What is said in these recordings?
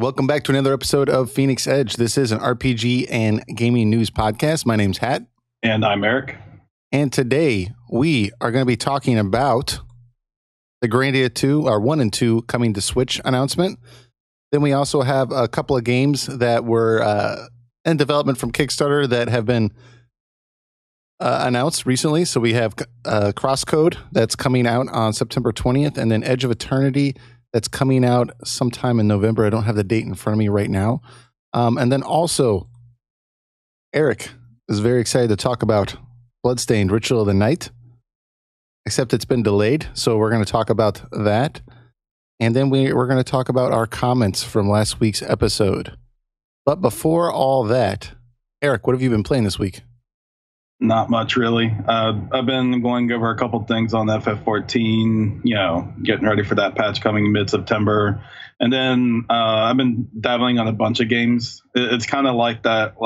welcome back to another episode of Phoenix Edge. This is an RPG and gaming news podcast. My name's Hat. And I'm Eric. And today we are going to be talking about the Grandia 2, or 1 and 2, coming to Switch announcement. Then we also have a couple of games that were in development from Kickstarter that have been announced recently. So we have Crosscode that's coming out on September 20th, and then Edge of Eternity that's coming out sometime in November. I don't have the date in front of me right now. And then also, Eric is very excited to talk about Bloodstained, Ritual of the Night, except it's been delayed. So we're going to talk about that. And then we're going to talk about our comments from last week's episode. But before all that, Eric, what have you been playing this week? Not much, really. I've been going over a couple things on FF14, getting ready for that patch coming mid-September. And then I've been dabbling on a bunch of games. It's kind of like that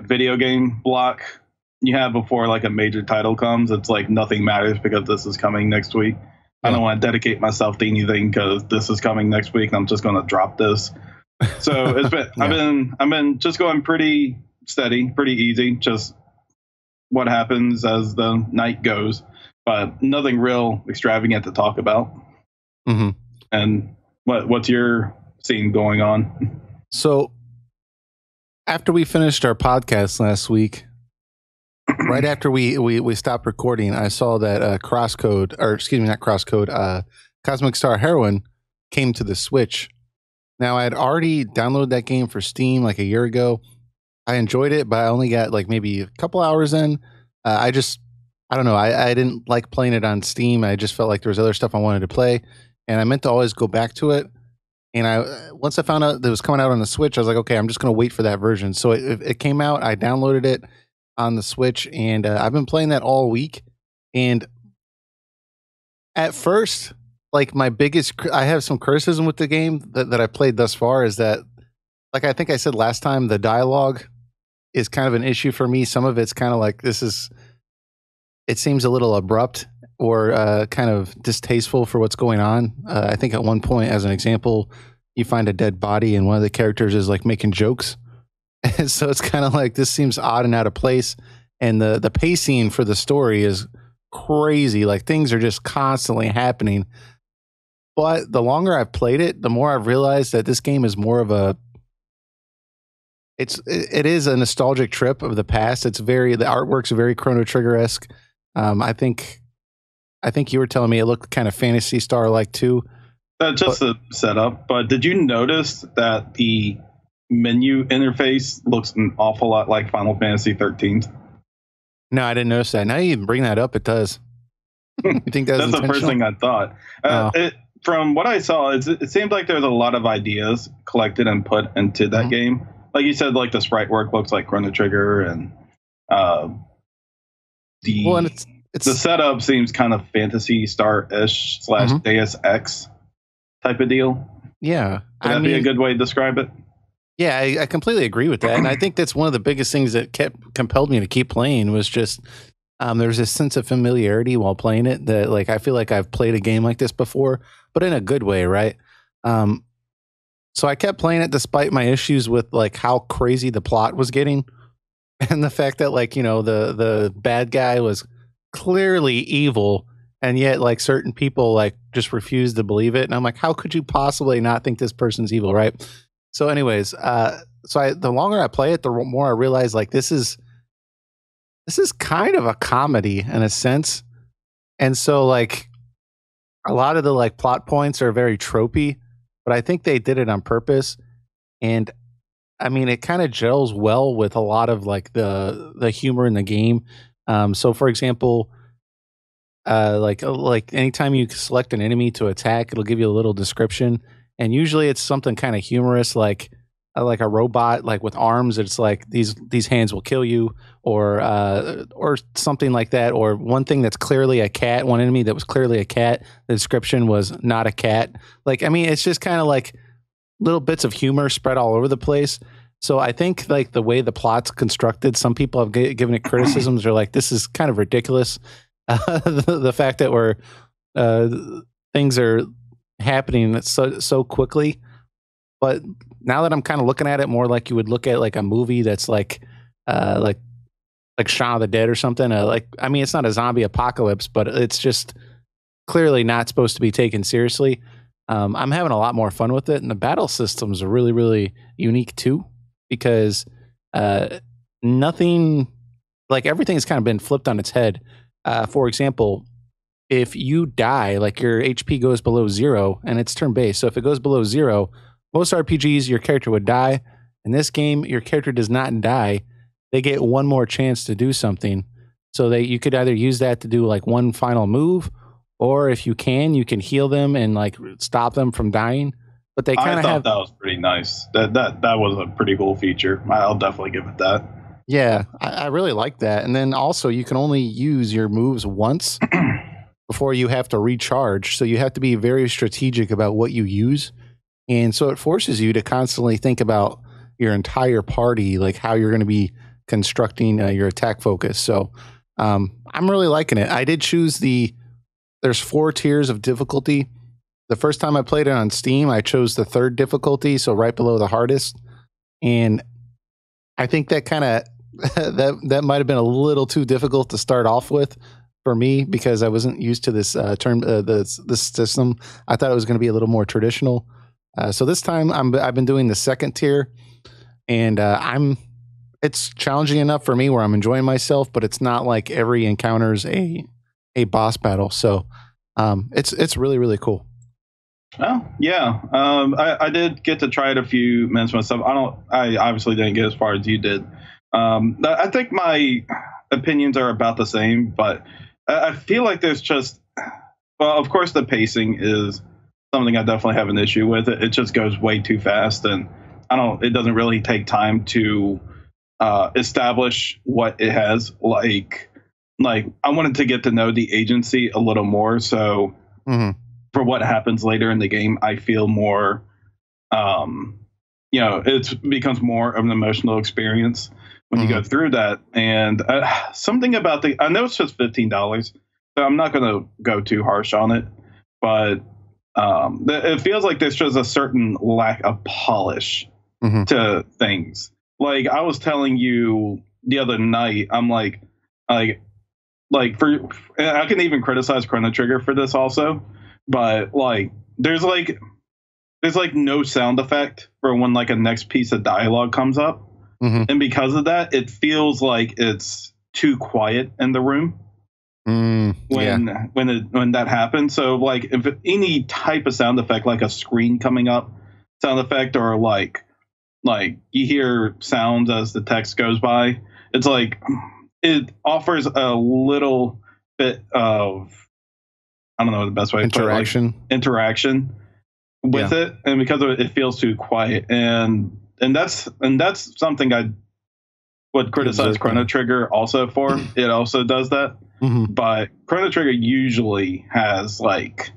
video game block you have before like a major title comes. It's like nothing matters because this is coming next week. Yeah. I don't want to dedicate myself to anything because this is coming next week and I'm just going to drop this. So it's been, yeah. I've been just going pretty steady, pretty easy, just what happens as the night goes, but nothing real extravagant to talk about. Mm-hmm. And what's your scene going on? So after we finished our podcast last week, right after we stopped recording, I saw that Crosscode, or excuse me, not Crosscode, Cosmic Star Heroine came to the Switch. Now, I had already downloaded that game for Steam like a year ago. I enjoyed it, but I only got like maybe a couple hours in. I don't know. I didn't like playing it on Steam. I just felt like there was other stuff I wanted to play, and I meant to always go back to it. And once I found out that it was coming out on the Switch, I was like, okay, I'm just going to wait for that version. So it came out. I downloaded it on the Switch, and I've been playing that all week. And at first, like I have some criticism with the game that I played thus far is that, like I think I said last time, the dialogue is kind of an issue for me. Some of it's kind of like it seems a little abrupt or kind of distasteful for what's going on. I think at one point, as an example, you find a dead body and one of the characters is like making jokes. And so it's kind of like, this seems odd and out of place. And the pacing for the story is crazy. Like things are just constantly happening. But the longer I've played it, the more I've realized that this game is more of it is a nostalgic trip of the past. The artwork's very Chrono Trigger-esque. I think you were telling me it looked kind of Phantasy Star-like too. That's just the setup. But did you notice that the menu interface looks an awful lot like Final Fantasy 13? No, I didn't notice that. Now you even bring that up, it does. You think that's the first thing I thought. From what I saw, it seemed like there's a lot of ideas collected and put into that game. Like you said, like the sprite work looks like Chrono Trigger, and the setup seems kind of Phantasy Star-ish / Deus Ex type of deal. Yeah. Would that be a good way to describe it? Yeah, I completely agree with that. And I think that's one of the biggest things that compelled me to keep playing was just there's this sense of familiarity while playing it that like I feel like I've played a game like this before, but in a good way, right? So I kept playing it despite my issues with like how crazy the plot was getting and the fact that like, the bad guy was clearly evil and yet like certain people like just refused to believe it. And I'm like, how could you possibly not think this person's evil, right? So anyways, the longer I play it, the more I realize like this is kind of a comedy in a sense. And so like a lot of the like plot points are very tropey, but I think they did it on purpose. And I mean, it kind of gels well with a lot of like the humor in the game. So for example, like anytime you select an enemy to attack, it'll give you a little description. And usually it's something kind of humorous, like a robot, like with arms. It's like these hands will kill you, or something like that. Or one thing that's clearly a cat. One enemy that was clearly a cat. The description was not a cat. Like, I mean, it's just kind of like little bits of humor spread all over the place. So I think like the way the plot's constructed, some people have given it criticisms. They're like, this is kind of ridiculous. The fact that things are happening so quickly. But now that I'm kind of looking at it more like you would look at like a movie that's uh, like Shaun of the Dead or something. I mean, it's not a zombie apocalypse, but it's just clearly not supposed to be taken seriously. I'm having a lot more fun with it, and the battle systems are really, really unique too, because nothing like everything's kind of been flipped on its head. For example, if you die, like your HP goes below 0, and it's turn based. So if it goes below 0, most RPGs your character would die. In this game, your character does not die. They get one more chance to do something. So you could either use that to do like one final move, or if you can heal them and like stop them from dying. But they kind of have that was pretty nice. That was a pretty cool feature. I'll definitely give it that. Yeah, I really like that. And then also you can only use your moves once before you have to recharge. So you have to be very strategic about what you use. And so it forces you to constantly think about your entire party, like how you're going to be constructing your attack focus. So I'm really liking it. I did choose there's 4 tiers of difficulty. The first time I played it on Steam, I chose the 3rd difficulty, so right below the hardest. And I think that kind of that might have been a little too difficult to start off with for me, because I wasn't used to this this system. I thought it was going to be a little more traditional. So this time I've been doing the 2nd tier, and it's challenging enough for me where I'm enjoying myself, but it's not like every encounter's a boss battle. So it's really, really cool. Oh yeah. I did get to try it a few minutes myself. I obviously didn't get as far as you did. I think my opinions are about the same, but I feel like there's just, well, of course the pacing is something I definitely have an issue with. It just goes way too fast, and it doesn't really take time to establish what it has. Like I wanted to get to know the agency a little more. So for what happens later in the game, I feel more, it becomes more of an emotional experience when you go through that. And something about I know it's just $15, so I'm not going to go too harsh on it, but it feels like there's just a certain lack of polish to things. Like I was telling you the other night, I'm like I can even criticize Chrono Trigger for this also, but like there's no sound effect for when like a next piece of dialogue comes up. And because of that, it feels like it's too quiet in the room when that happens. So like if any type of sound effect, like a screen coming up sound effect, or like you hear sounds as the text goes by, it's like it offers a little bit of, I don't know the best way to put it, like interaction with it, and because of it feels too quiet, and that's something I would criticize Chrono Trigger also for. It also does that, but Chrono Trigger usually has like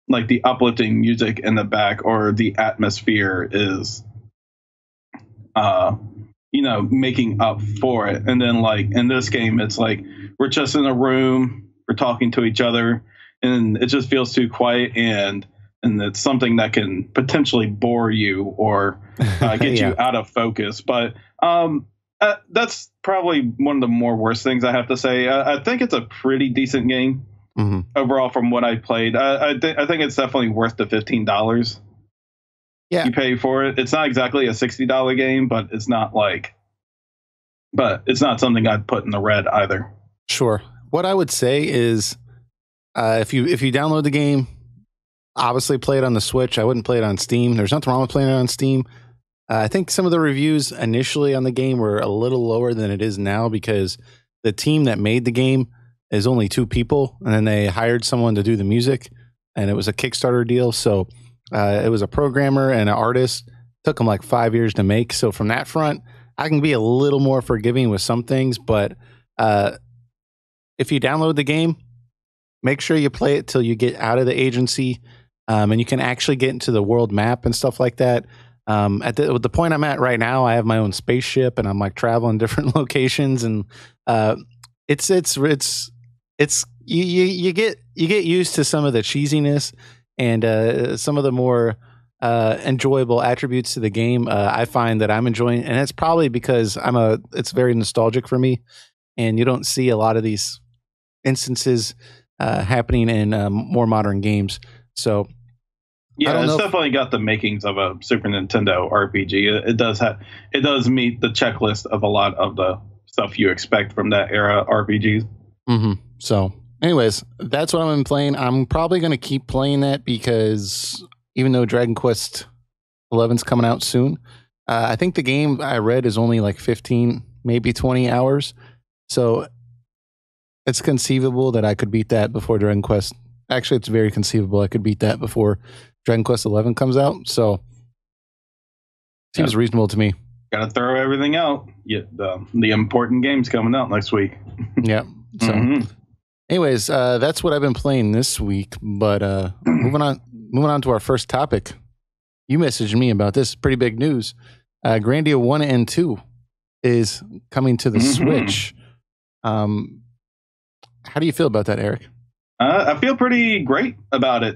the uplifting music in the back, or the atmosphere is making up for it. And then like in this game, it's like we're just in a room, we're talking to each other, and it just feels too quiet, and it's something that can potentially bore you or get you out of focus. But that's probably one of the more worst things I have to say. I think it's a pretty decent game overall from what I played. I think it's definitely worth the $15 you pay for it. It's not exactly a $60 game, but it's not something I'd put in the red either. Sure. What I would say is if you download the game, obviously play it on the Switch. I wouldn't play it on Steam. There's nothing wrong with playing it on Steam. I think some of the reviews initially on the game were a little lower than it is now, because the team that made the game is only 2 people, and then they hired someone to do the music, and it was a Kickstarter deal. So it was a programmer and an artist. It took them like 5 years to make. So from that front, I can be a little more forgiving with some things, but if you download the game, make sure you play it till you get out of the agency. And you can actually get into the world map and stuff like that. At the point I'm at right now, I have my own spaceship, and I'm like traveling different locations, and it's you get used to some of the cheesiness and some of the more enjoyable attributes to the game. I find that I'm enjoying, and it's probably because it's very nostalgic for me, and you don't see a lot of these instances happening in more modern games. So I Yeah, don't it's know. definitely got the makings of a Super Nintendo RPG. It does meet the checklist of a lot of the stuff you expect from that era RPGs. So, anyways, that's what I'm playing. I'm probably going to keep playing that because even though Dragon Quest 11's coming out soon, I think the game I read is only like 15, maybe 20 hours. So it's conceivable that I could beat that before Dragon Quest. Actually, it's very conceivable I could beat that before Dragon Quest 11 comes out. So seems reasonable to me. Got to throw everything out. Yeah, the important games coming out next week. Yeah. So, anyways, that's what I've been playing this week. But moving on to our first topic. You messaged me about this. Pretty big news. Grandia 1 and 2 is coming to the Switch. How do you feel about that, Eric? I feel pretty great about it.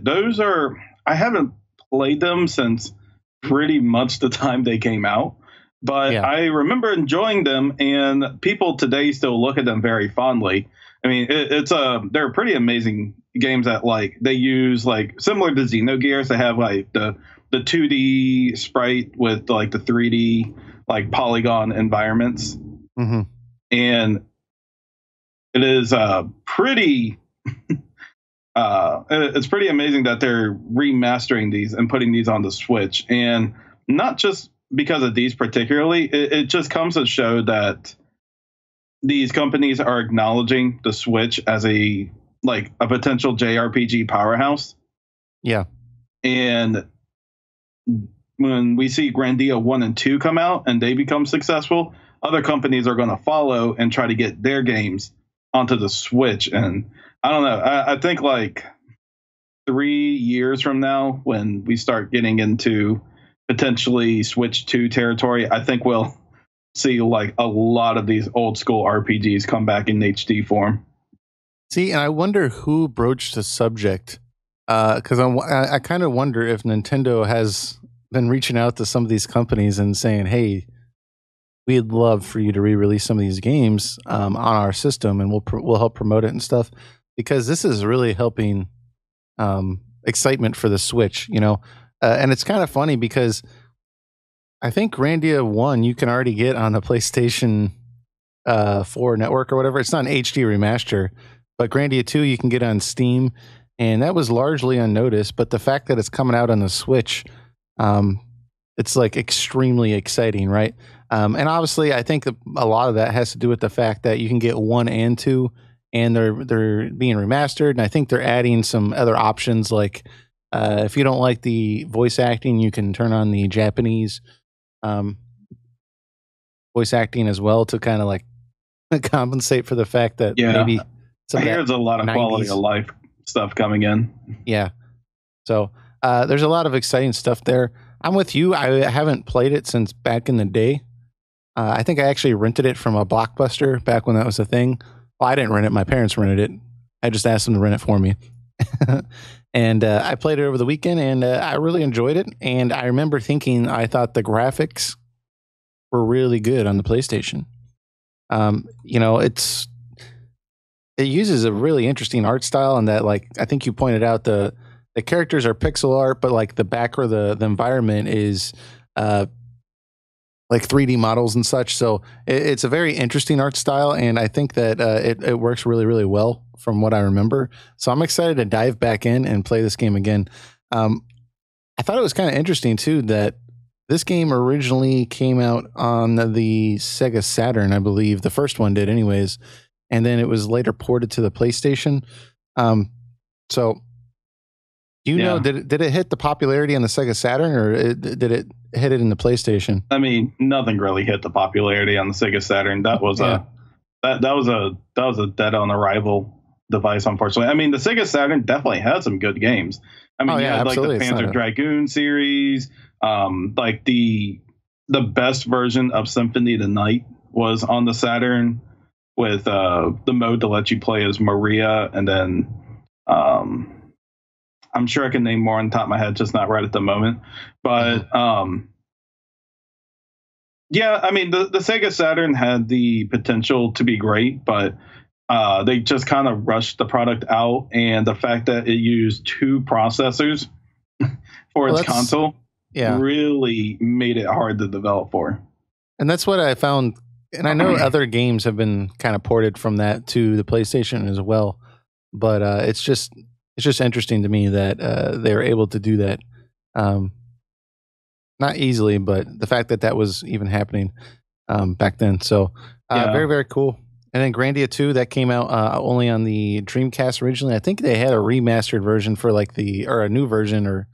I haven't played them since pretty much the time they came out, but I remember enjoying them, and people today still look at them very fondly. I mean, they're pretty amazing games that like they use like similar to Xenogears. They have like the 2D sprite with like the 3D like polygon environments, and it is pretty. It's pretty amazing that they're remastering these and putting these on the Switch, and not just because of these particularly. It just comes to show that these companies are acknowledging the Switch as a potential JRPG powerhouse. Yeah, and when we see Grandia 1 and 2 come out and they become successful, other companies are going to follow and try to get their games onto the Switch. And I don't know. I think like 3 years from now, when we start getting into potentially Switch 2 territory, I think we'll see like a lot of these old school RPGs come back in HD form. See, and I wonder who broached the subject, because I kind of wonder if Nintendo has been reaching out to some of these companies and saying, "Hey, we'd love for you to re-release some of these games on our system, and we'll help promote it and stuff." Because this is really helping excitement for the Switch, and it's kind of funny because I think Grandia 1 you can already get on the PlayStation 4 network or whatever. It's not an HD remaster, but Grandia 2 you can get on Steam, and that was largely unnoticed. But the fact that it's coming out on the Switch, it's like extremely exciting, right? And obviously, I think a lot of that has to do with the fact that you can get 1 and 2, and they're being remastered. And I think they're adding some other options, like if you don't like the voice acting, you can turn on the Japanese voice acting as well to kind of like compensate for the fact that maybe I hear there's a lot of 90s quality of life stuff coming in. Yeah. So there's a lot of exciting stuff there. I'm with you. I haven't played it since back in the day. I think I actually rented it from a Blockbuster back when that was a thing. Well, I didn't rent it. My parents rented it. I just asked them to rent it for me. And I played it over the weekend, and I really enjoyed it. And I remember thinking, I thought the graphics were really good on the PlayStation. It uses a really interesting art style, and that, like, I think you pointed out, the characters are pixel art, but like the back or the environment is like 3D models and such. So it's a very interesting art style, and I think that it works really, really well from what I remember. So I'm excited to dive back in and play this game again. I thought it was kind of interesting too that this game originally came out on the Sega Saturn, I believe. The first one did anyways, and then it was later ported to the PlayStation. So do you know, did it hit the popularity on the Sega Saturn, or did it hit it in the PlayStation? I mean, nothing really hit the popularity on the Sega Saturn. That was that was a dead on arrival device, unfortunately. I mean, the Sega Saturn definitely had some good games. I mean, you had like the Panzer Dragoon series, like the best version of Symphony of the Night was on the Saturn with the mode to let you play as Maria, and then I'm sure I can name more on the top of my head, just not right at the moment. But yeah, I mean, the Sega Saturn had the potential to be great, but they just kind of rushed the product out, and the fact that it used two processors for its console really made it hard to develop for. And that's what I found. And I know other games have been kind of ported from that to the PlayStation as well, but it's just interesting to me that they were able to do that. Not easily, but the fact that that was even happening back then. So very, very cool. And then Grandia 2, that came out only on the Dreamcast originally. I think they had a remastered version for like or a new version, or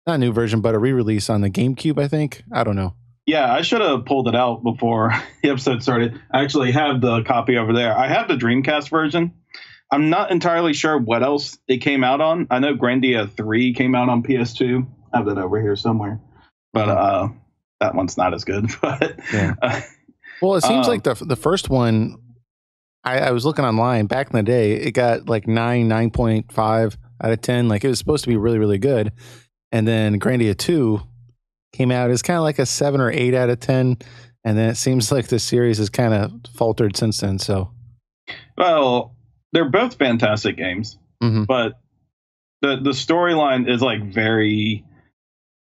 not a new version, but a re-release on the GameCube, I think. I don't know. Yeah, I should have pulled it out before the episode started. I actually have the copy over there. I have the Dreamcast version. I'm not entirely sure what else it came out on. I know Grandia 3 came out on PS2. I have that over here somewhere. But that one's not as good. But well, it seems like the first one, I was looking online back in the day, it got like 9.5 out of 10. Like it was supposed to be really, really good. And then Grandia 2 came out as kind of like a 7 or 8 out of 10. And then it seems like the series has kind of faltered since then. So, well, they're both fantastic games, but the storyline is like very,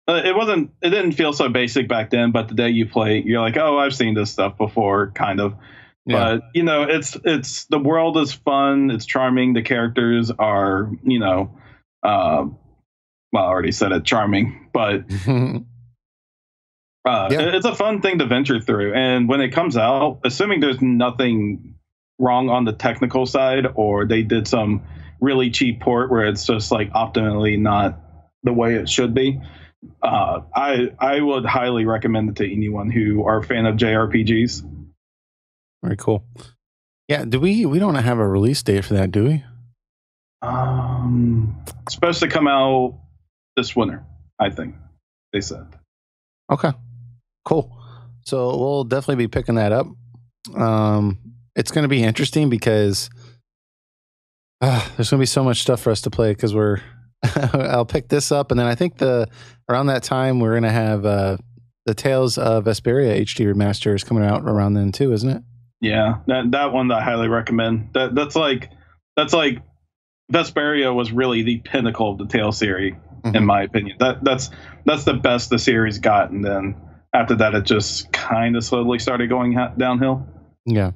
it didn't feel so basic back then, but the day you play, you're like, oh, I've seen this stuff before, kind of. But you know, it's the world is fun, it's charming, the characters are, you know, well, I already said it, charming, but it's a fun thing to venture through. And when it comes out, assuming there's nothing wrong on the technical side, or they did some really cheap port where it's just like optimally not the way it should be, I would highly recommend it to anyone who are a fan of JRPGs. Very cool. Yeah, we don't have a release date for that, do we? It's supposed to come out this winter, I think they said. Okay, cool. So we'll definitely be picking that up. It's going to be interesting because there's going to be so much stuff for us to play, because I'll pick this up, and then I think around that time we're going to have the Tales of Vesperia HD remaster is coming out around then too, isn't it? Yeah, that one I highly recommend. That's like Vesperia was really the pinnacle of the Tales series, in my opinion. That's the best the series got, and then after that it just kind of slowly started going downhill. Yeah.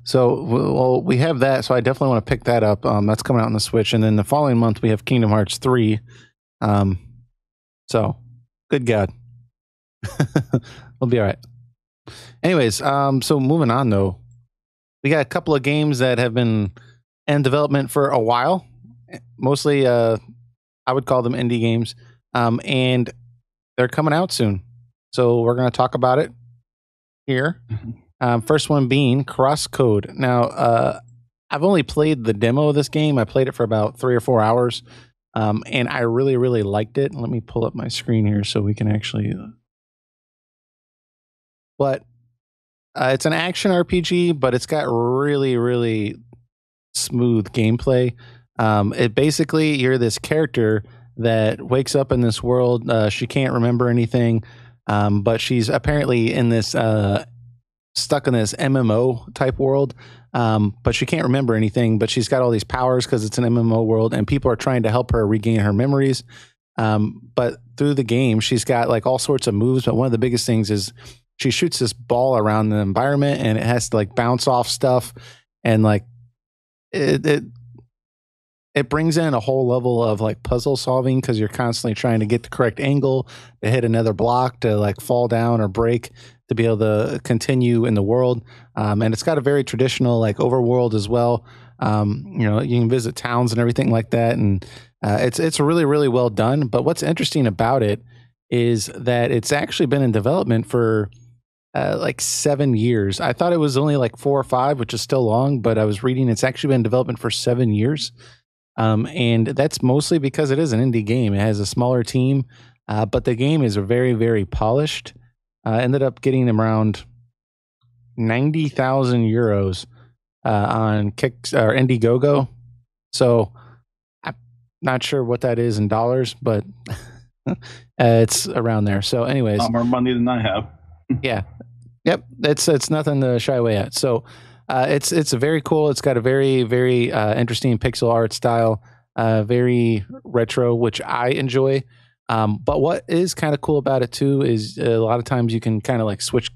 So, well, we have that, so I definitely want to pick that up. That's coming out on the Switch, and then the following month we have Kingdom Hearts 3. So, good God. We'll be all right. Anyways, so moving on, though. We got a couple of games that have been in development for a while. Mostly, I would call them indie games. And they're coming out soon. So we're going to talk about it here. First one being Crosscode. Now, I've only played the demo of this game. I played it for about 3 or 4 hours. And I really, really liked it. Let me pull up my screen here so we can actually... But it's an action RPG, but it's got really, really smooth gameplay. It basically, you're this character that wakes up in this world. She can't remember anything, but she's apparently in this stuck in this MMO type world. But she can't remember anything, but she's got all these powers because it's an MMO world, and people are trying to help her regain her memories. But through the game, she's got like all sorts of moves. But one of the biggest things is she shoots this ball around the environment, and it has to like bounce off stuff, and like it brings in a whole level of like puzzle solving, because you're constantly trying to get the correct angle to hit another block, to like fall down or break, to be able to continue in the world. And it's got a very traditional like overworld as well. You know, you can visit towns and everything like that, and it's really, really well done. But what's interesting about it is that it's actually been in development for like 7 years. I thought it was only like 4 or 5, which is still long, but I was reading it's actually been in development for 7 years. And that's mostly because it is an indie game. It has a smaller team, but the game is very, very polished. Ended up getting around 90,000 euros on or Indiegogo. So I'm not sure what that is in dollars, but It's around there. So, anyways, a lot more money than I have. Yeah. Yep. It's nothing to shy away at. So it's very cool. It's got a very, very interesting pixel art style, very retro, which I enjoy. But what is kind of cool about it too is a lot of times you can kind of like switch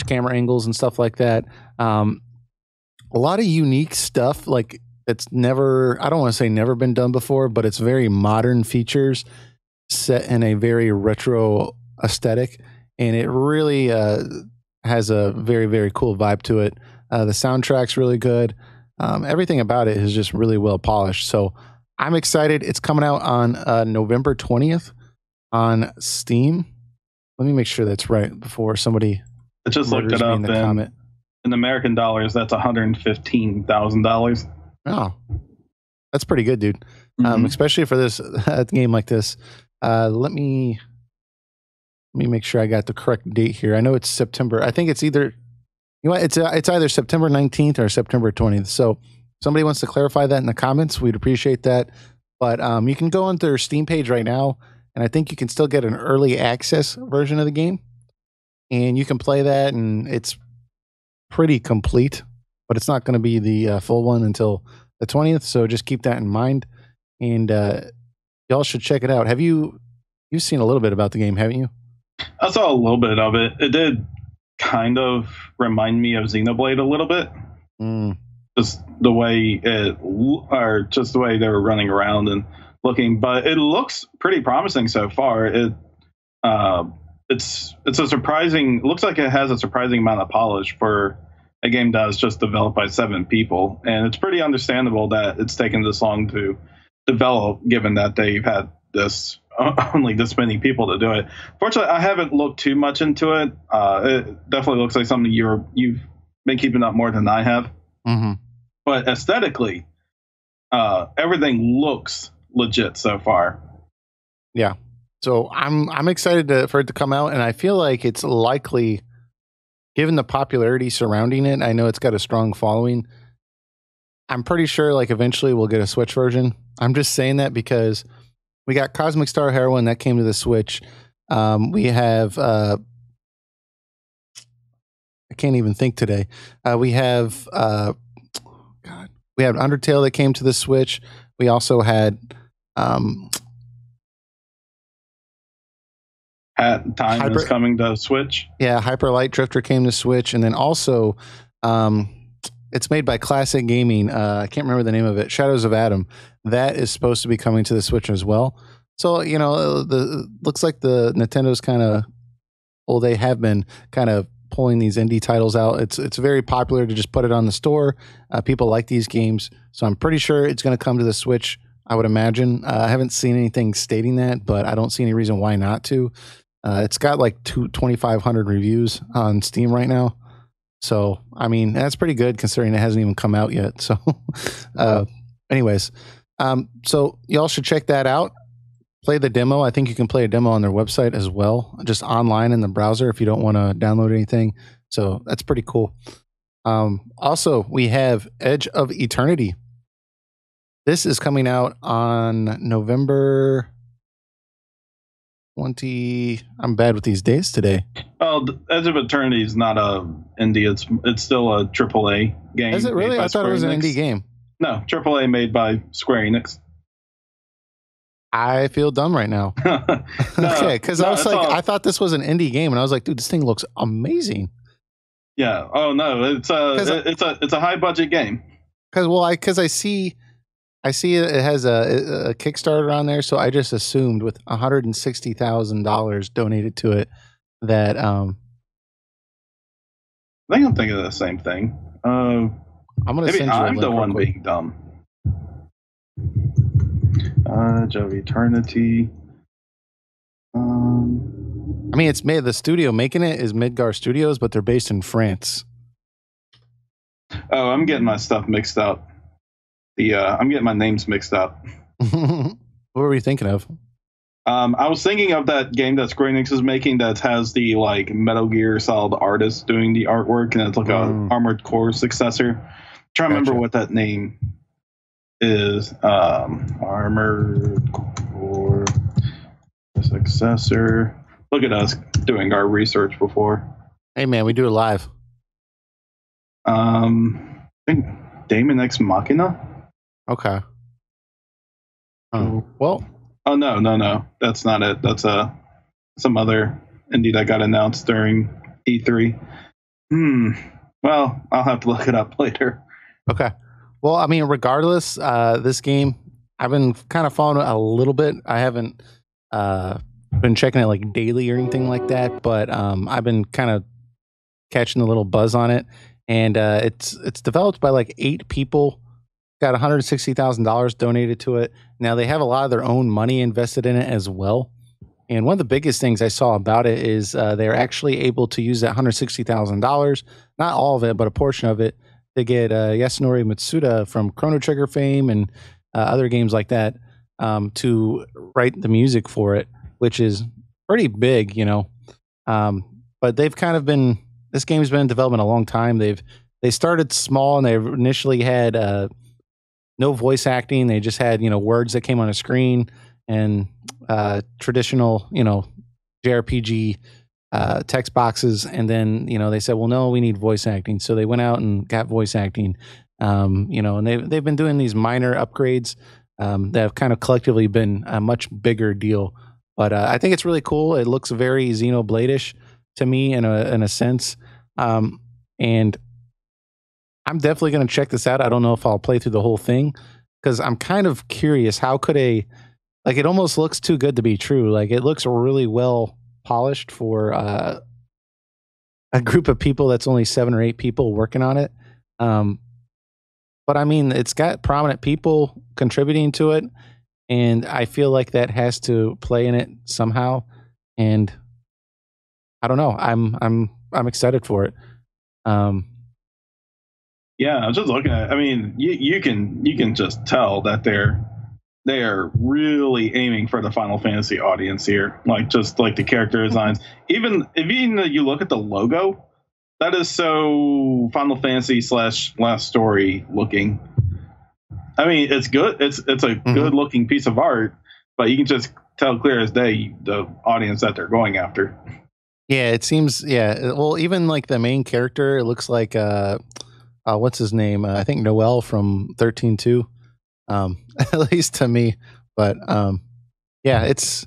camera angles and stuff like that. A lot of unique stuff, like it's never, I don't want to say never been done before, but it's very modern features set in a very retro aesthetic, and it really has a very, very cool vibe to it. The soundtrack's really good. Everything about it is just really well polished. So I'm excited. It's coming out on November 20th on Steam. Let me make sure that's right before somebody. I just looked it up. In American dollars, that's $115,000. Oh, that's pretty good, dude. Especially for this game like this. Let me make sure I got the correct date here. I know it's September. I think it's either, you know what, it's either September 19th or September 20th. So if somebody wants to clarify that in the comments, we'd appreciate that. But you can go on their Steam page right now, and I think you can still get an early access version of the game, and you can play that, and it's pretty complete, but it's not going to be the full one until the 20th. So just keep that in mind, and y'all should check it out. You've seen a little bit about the game, haven't you? I saw a little bit of it. It did kind of remind me of Xenoblade a little bit. Just the way just the way they were running around and looking, but it looks pretty promising so far. It's a surprising, looks like it has a surprising amount of polish for a game that was just developed by 7 people. And it's pretty understandable that it's taken this long to develop, given that they've had only this many people to do it. Fortunately, I haven't looked too much into it. It definitely looks like something you've been keeping up more than I have. But aesthetically, everything looks legit so far. Yeah. So I'm excited for it to come out, and I feel like it's likely, given the popularity surrounding it, I know it's got a strong following. I'm pretty sure like eventually we'll get a Switch version. I'm just saying that because we got Cosmic Star Heroine that came to the Switch. We have I can't even think today. We have we had Undertale that came to the Switch. We also had Time is coming to Switch. Yeah, Hyper Light Drifter came to Switch, and then also it's made by Classic Gaming. I can't remember the name of it. Shadows of Adam. That is supposed to be coming to the Switch as well. So looks like the Nintendo's kind of, well, they have been kind of pulling these indie titles out. It's very popular to just put it on the store. People like these games, so I'm pretty sure it's going to come to the Switch. I would imagine. I haven't seen anything stating that, but I don't see any reason why not to. It's got like 2,500 reviews on Steam right now. So, I mean, that's pretty good considering it hasn't even come out yet. So, anyways, so y'all should check that out. Play the demo. I think you can play a demo on their website as well, just online in the browser if you don't want to download anything. So that's pretty cool. Also, we have Edge of Eternity. This is coming out on November 20. I'm bad with these days today. Oh, Edge of Eternity is not a indie. It's still a AAA game. Is it really? I thought it was an indie game. No, AAA made by Square Enix. I feel dumb right now. Okay, because I was like, I thought this was an indie game, and I was like, dude, this thing looks amazing. Yeah. Oh no, it's a high budget game. Because I see it has a Kickstarter on there, so I just assumed with $160,000 donated to it that I think I'm thinking of the same thing. I'm gonna send you a link the one quick. being dumb. Edge of Eternity. I mean, it's made. The studio making it is Midgar Studios, but they're based in France. Oh, I'm getting my stuff mixed up. I'm getting my names mixed up. What were you thinking of? I was thinking of that game that Square Enix is making that has the like Metal Gear Solid artist doing the artwork, and it's like a Armored Core successor. I'm trying to remember what that name is. Armored Core Successor. Look at us doing our research before. Hey man, we do it live. I think Daemon X Machina. Okay. Well. Oh no. That's not it. That's some other indie that got announced during E3. Well, I'll have to look it up later. Okay. Well, I mean, regardless, this game, I've been kind of following it a little bit. I haven't been checking it like daily or anything like that, but I've been kind of catching a little buzz on it. And it's developed by like 8 people. Got $160,000 donated to it. Now they have a lot of their own money invested in it as well. And one of the biggest things I saw about it is they're actually able to use that $160,000, not all of it, but a portion of it, to get Yasunori Mitsuda from Chrono Trigger fame and other games like that to write the music for it, which is pretty big, you know. But they've kind of been, this game's been in development a long time. They started small and they initially had no voice acting. They just had, you know, words that came on a screen and traditional, you know, JRPG text boxes. And then, you know, they said, well, no, we need voice acting. So they went out and got voice acting, you know, and they've been doing these minor upgrades that have kind of collectively been a much bigger deal. But I think it's really cool. It looks very Xenoblade-ish to me in a sense. And I'm definitely going to check this out. I don't know if I'll play through the whole thing because I'm kind of curious. How could like, it almost looks too good to be true. Like, it looks really well polished for a group of people that's only 7 or 8 people working on it. But I mean, it's got prominent people contributing to it, and I feel like that has to play in it somehow. And I don't know. I'm excited for it. Yeah, I was just looking at it. I mean, you can just tell that they are really aiming for the Final Fantasy audience here. Like, just like the character designs. Even if you look at the logo, that is so Final Fantasy / Last Story looking. I mean, it's good. It's a good looking piece of art, but you can just tell clear as day the audience that they're going after. Yeah, it seems. Yeah, well, even like the main character, it looks like what's his name? I think Noel from 13-2. At least to me, but yeah, it's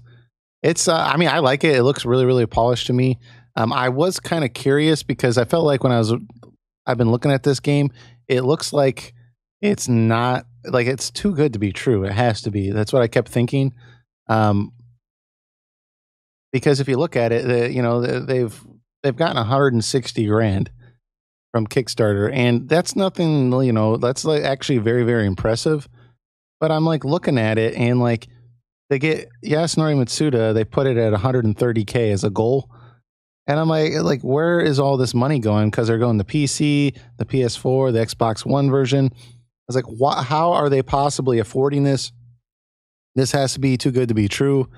I mean, I like it. It looks really, really polished to me. I was kind of curious because I felt like when I've been looking at this game, it looks like it's not, like, it's too good to be true. It has to be. That's what I kept thinking. Because if you look at it, you know, they've gotten 160 grand from Kickstarter, and that's nothing, you know, that's like actually very, very impressive. But I'm like looking at it, and like they get Yasunori Mitsuda, they put it at 130K as a goal. And I'm like, where is all this money going? Because they're going the PC, the PS4, the Xbox One version. I was like, how are they possibly affording this? This has to be too good to be true.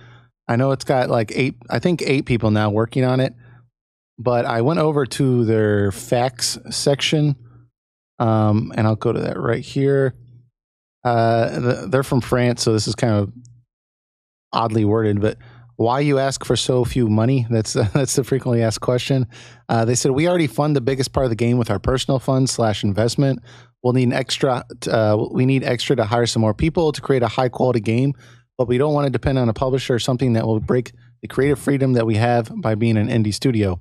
I know it's got like 8 people now working on it. But I went over to their facts section, and I'll go to that right here. They're from France, so this is kind of oddly worded, but why you ask for so few money? That's the frequently asked question. They said, we already fund the biggest part of the game with our personal funds / investment. We'll need extra. We need extra to hire some more people to create a high quality game, but we don't want to depend on a publisher or something that will break the creative freedom that we have by being an indie studio.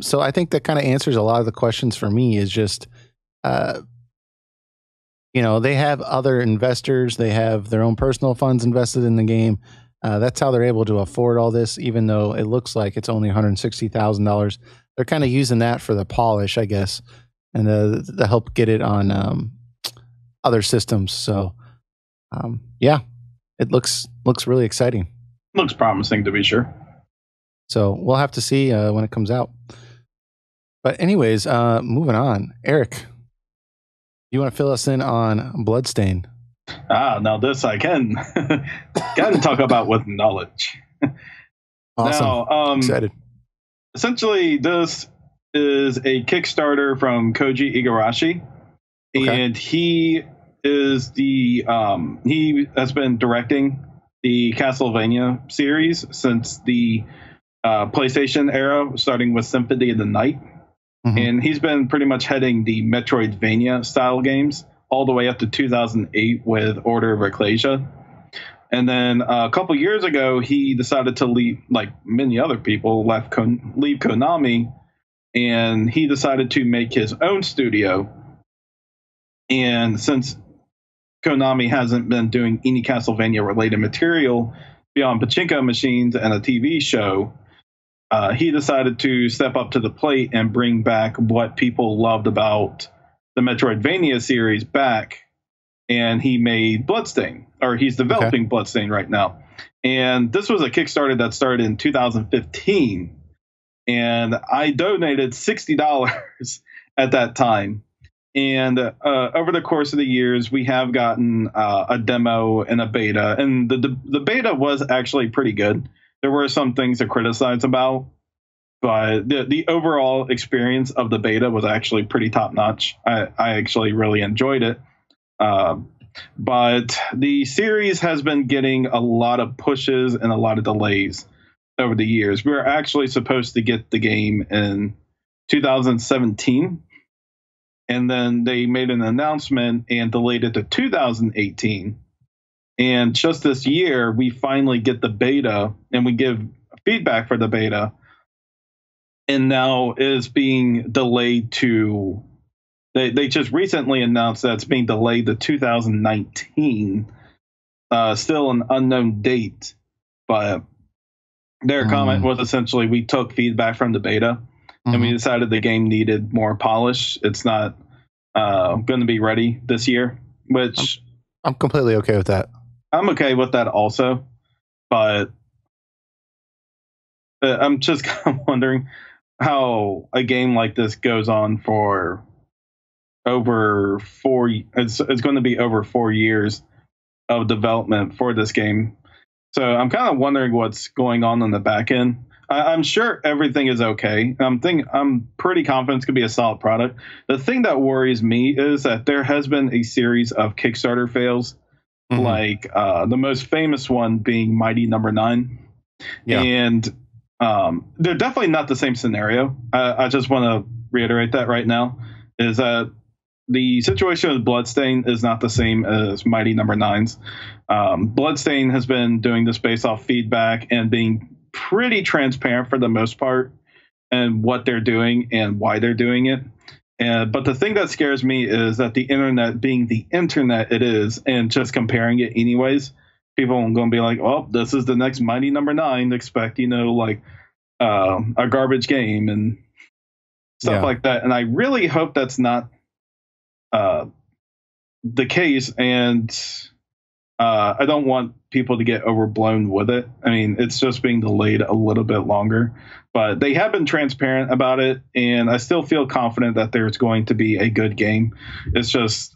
So I think that kind of answers a lot of the questions for me. Is just, you know, they have other investors. They have their own personal funds invested in the game. That's how they're able to afford all this, even though it looks like it's only $160,000. They're kind of using that for the polish, I guess, and to help get it on other systems. So, yeah, it looks really exciting. Looks promising, to be sure. So we'll have to see when it comes out. But anyways, moving on. Eric, you want to fill us in on Bloodstained? Now this I can talk about with knowledge. Awesome. Now, excited. Essentially, this is a Kickstarter from Koji Igarashi, and he is he has been directing the Castlevania series since the PlayStation era, starting with Symphony of the Night. And he's been pretty much heading the Metroidvania style games all the way up to 2008 with Order of Ecclesia. And then a couple years ago, he decided to leave, like many other people, leave Konami, and he decided to make his own studio. And since Konami hasn't been doing any Castlevania related material beyond pachinko machines and a TV show, he decided to step up to the plate and bring back what people loved about the Metroidvania series back. And he made Bloodstained, or he's developing Bloodstained right now. And this was a Kickstarter that started in 2015. And I donated $60 at that time. And over the course of the years, we have gotten a demo and a beta. And the beta was actually pretty good. There were some things to criticize about, but the overall experience of the beta was actually pretty top notch. I actually really enjoyed it. But the series has been getting a lot of pushes and a lot of delays over the years. We were actually supposed to get the game in 2017, and then they made an announcement and delayed it to 2018. And just this year, we finally get the beta, and we give feedback for the beta, and now it is being delayed to... They just recently announced that it's being delayed to 2019. Still an unknown date, but their comment was essentially, we took feedback from the beta, and we decided the game needed more polish. It's not going to be ready this year, which... I'm completely okay with that. I'm okay with that also, but I'm just kind of wondering how a game like this goes on for over it's going to be over 4 years of development for this game. So I'm kind of wondering what's going on the back end. I'm sure everything is okay. I'm pretty confident it's going to be a solid product. The thing that worries me is that there has been a series of Kickstarter fails, like the most famous one being Mighty Number 9. Yeah. And they're definitely not the same scenario. I just want to reiterate that right now, is that the situation with Bloodstained is not the same as Mighty Number 9's. Bloodstained has been doing this based off feedback and being pretty transparent for the most part, and what they're doing and why they're doing it. But the thing that scares me is that the internet, being the internet it is, and just comparing it anyways, people are going to be like, well, this is the next Mighty Number 9. Expect, like a garbage game and stuff like that. And I really hope that's not the case, and I don't want people to get overblown with it. I mean, it's just being delayed a little bit longer, but they have been transparent about it, and I still feel confident that there's going to be a good game. It's just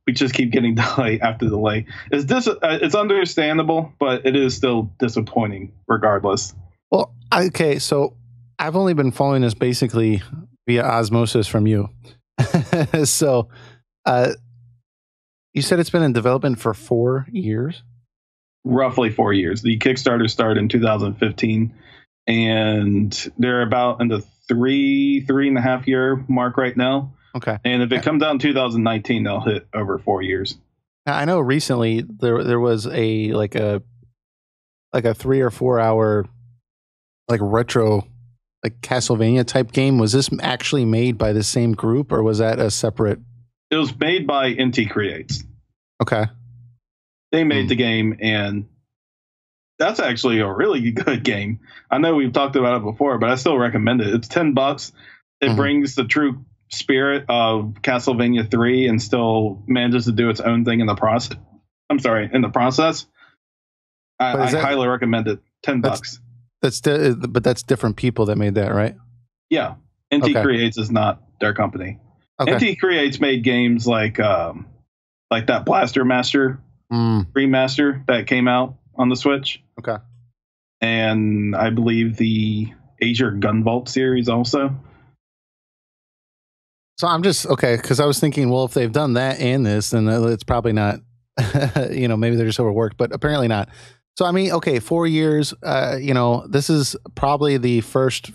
we just keep getting delay after delay. It's understandable, but it is still disappointing regardless. Well, okay, so I've only been following this basically via osmosis from you. So you said it's been in development for 4 years? Roughly 4 years. The Kickstarter started in 2015, and they're about in the three and a half year mark right now. Okay. And if it comes out in 2019, they'll hit over 4 years. Now, I know recently there was a 3 or 4 hour retro Castlevania type game. Was this actually made by the same group, or was that a separate? It was made by Inti Creates. Okay. They made the game, and that's actually a really good game. I know we've talked about it before, but I still recommend it. It's $10. It brings the true spirit of Castlevania 3 and still manages to do its own thing in the process. In the process. I highly recommend it. $10. But that's different people that made that, right? Yeah. Inti Creates is not their company. Okay. Inti Creates made games like that Blaster Master remaster that came out on the Switch. Okay. And I believe the Azure Gunvolt series also. So I'm just because I was thinking, well, if they've done that and this, then it's probably not. Maybe they're just overworked, but apparently not. So I mean, okay, 4 years. This is probably the first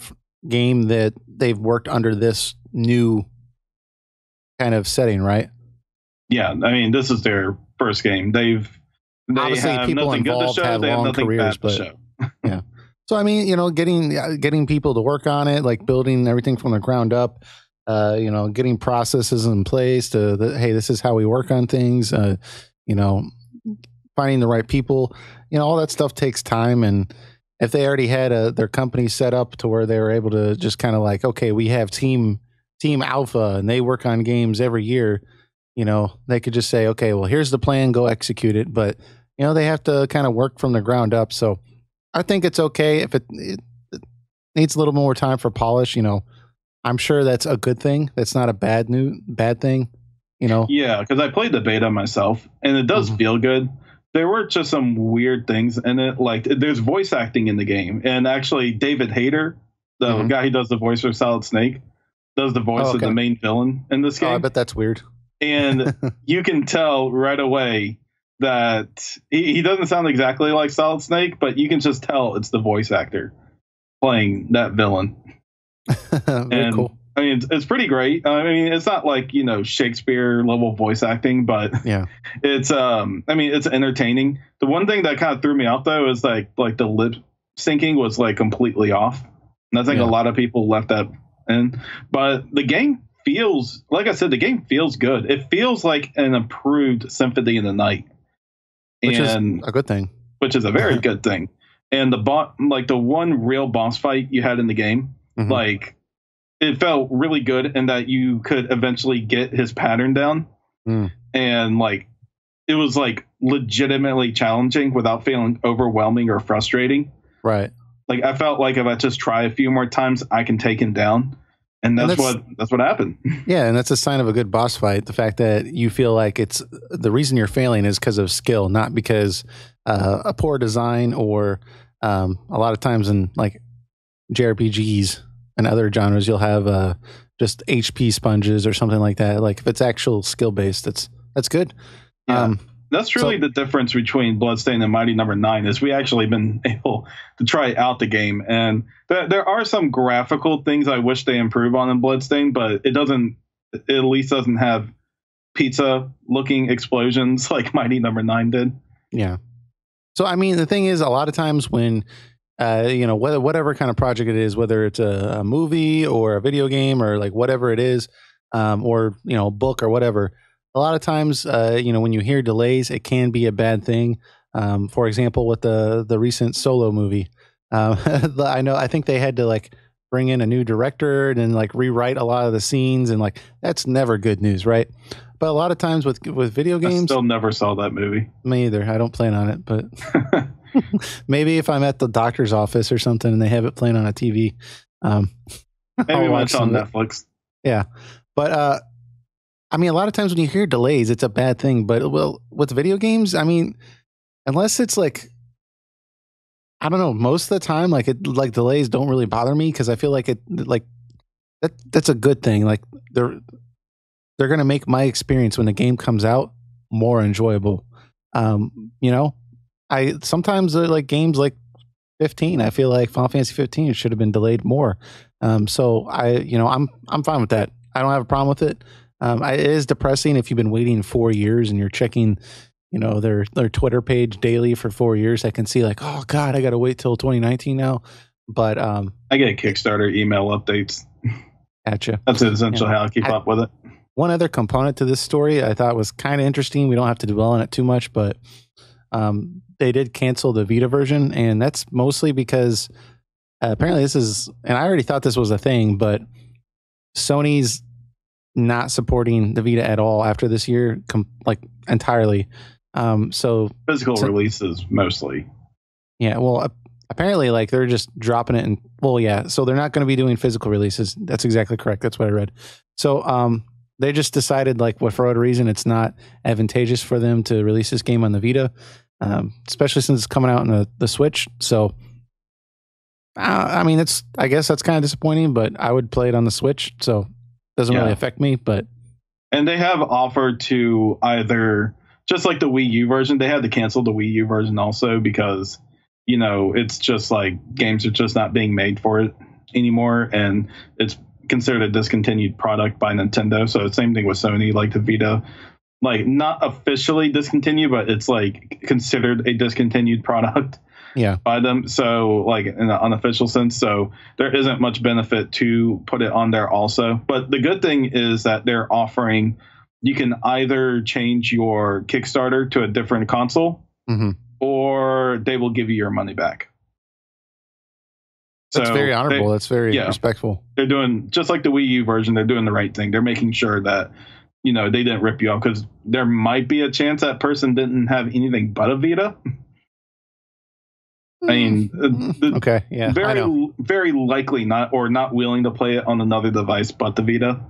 game that they've worked under this new kind of setting, right? Yeah, I mean, this is their first game. They Obviously, have people nothing good to involved show. have They have long nothing careers, bad to but show. yeah. So I mean, getting people to work on it, like building everything from the ground up. Getting processes in place hey, this is how we work on things. You know, finding the right people. All that stuff takes time, and if they already had their company set up to where they were able to just kind of like, okay, we have team alpha and they work on games every year, they could just say, okay, well, here's the plan, go execute it. But they have to kind of work from the ground up. So I think it's okay if it needs a little more time for polish. I'm sure that's a good thing. That's not a bad thing. Yeah, because I played the beta myself, and it does feel good. There were just some weird things in it, like there's voice acting in the game, and actually David Hayter, the guy who does the voice for Solid Snake, does the voice of the main villain in this game. I bet that's weird. And you can tell right away that he doesn't sound exactly like Solid Snake, but you can just tell it's the voice actor playing that villain. Very cool. I mean, it's pretty great. I mean, it's not like, Shakespeare level voice acting, but yeah, it's it's entertaining. The one thing that kind of threw me off though is like the lip syncing was like completely off. And I think a lot of people left that in. But the game feels, like I said, the game feels good. It feels like an improved Symphony of the Night. Which is a good thing. Which is a very good thing. And the one real boss fight you had in the game, like it felt really good in that you could eventually get his pattern down. And like it was like legitimately challenging without feeling overwhelming or frustrating. Right. Like I felt like if I just try a few more times, I can take him down. And that's what happened. Yeah, and that's a sign of a good boss fight. The fact that you feel like it's the reason you're failing is because of skill, not because a poor design or a lot of times in like JRPGs and other genres, you'll have just HP sponges or something like that. Like if it's actual skill based, that's good. Yeah. That's really the difference between Bloodstained and Mighty Number 9 is we actually been able to try out the game. And there are some graphical things I wish they improve on in Bloodstained, but it at least doesn't have pizza looking explosions like Mighty Number 9 did. Yeah. So, I mean, the thing is a lot of times when, whatever kind of project it is, whether it's a movie or a video game or like whatever it is, or, a book or whatever, a lot of times, when you hear delays, it can be a bad thing. For example, with the recent Solo movie, I think they had to like bring in a new director and then like rewrite a lot of the scenes, and like that's never good news, right? But a lot of times with video games, I still never saw that movie. Me either. I don't plan on it, but maybe if I'm at the doctor's office or something and they have it playing on a TV, maybe when it's on Netflix. Yeah, but I mean, a lot of times when you hear delays, it's a bad thing. But with video games, I mean, unless it's like, I don't know, most of the time, like delays don't really bother me because I feel like that's a good thing. Like they're going to make my experience when the game comes out more enjoyable. I sometimes like games like 15. I feel like Final Fantasy 15 should have been delayed more. So I'm fine with that. I don't have a problem with it. It is depressing if you've been waiting 4 years and you're checking, their Twitter page daily for 4 years. I can see like, oh God, I got to wait till 2019 now. But I get Kickstarter email updates. Gotcha. That's essentially how I keep up with it. One other component to this story I thought was kind of interesting. We don't have to dwell on it too much, but they did cancel the Vita version, and that's mostly because apparently and I already thought this was a thing, but Sony's not supporting the Vita at all after this year, entirely. So physical releases mostly. Yeah, well, apparently, like they're just dropping it, so they're not going to be doing physical releases. That's exactly correct. That's what I read. So they just decided, like, for whatever reason, it's not advantageous for them to release this game on the Vita, especially since it's coming out on the Switch. So, I mean, I guess that's kind of disappointing, but I would play it on the Switch, so it doesn't really affect me. And they have offered to either just like the Wii U version, they had to cancel the Wii U version also because, it's just like games are just not being made for it anymore. And it's considered a discontinued product by Nintendo. So same thing with Sony, like the Vita, like not officially discontinued, but it's like considered a discontinued product. Yeah. By them. So like in an unofficial sense. So there isn't much benefit to put it on there also. But the good thing is that they're offering, you can either change your Kickstarter to a different console or they will give you your money back. That's very honorable. That's very respectful. They're doing just like the Wii U version. They're doing the right thing. They're making sure that, they didn't rip you off, because there might be a chance that person didn't have anything but a Vita. I mean, okay, yeah, very likely not willing to play it on another device but the Vita.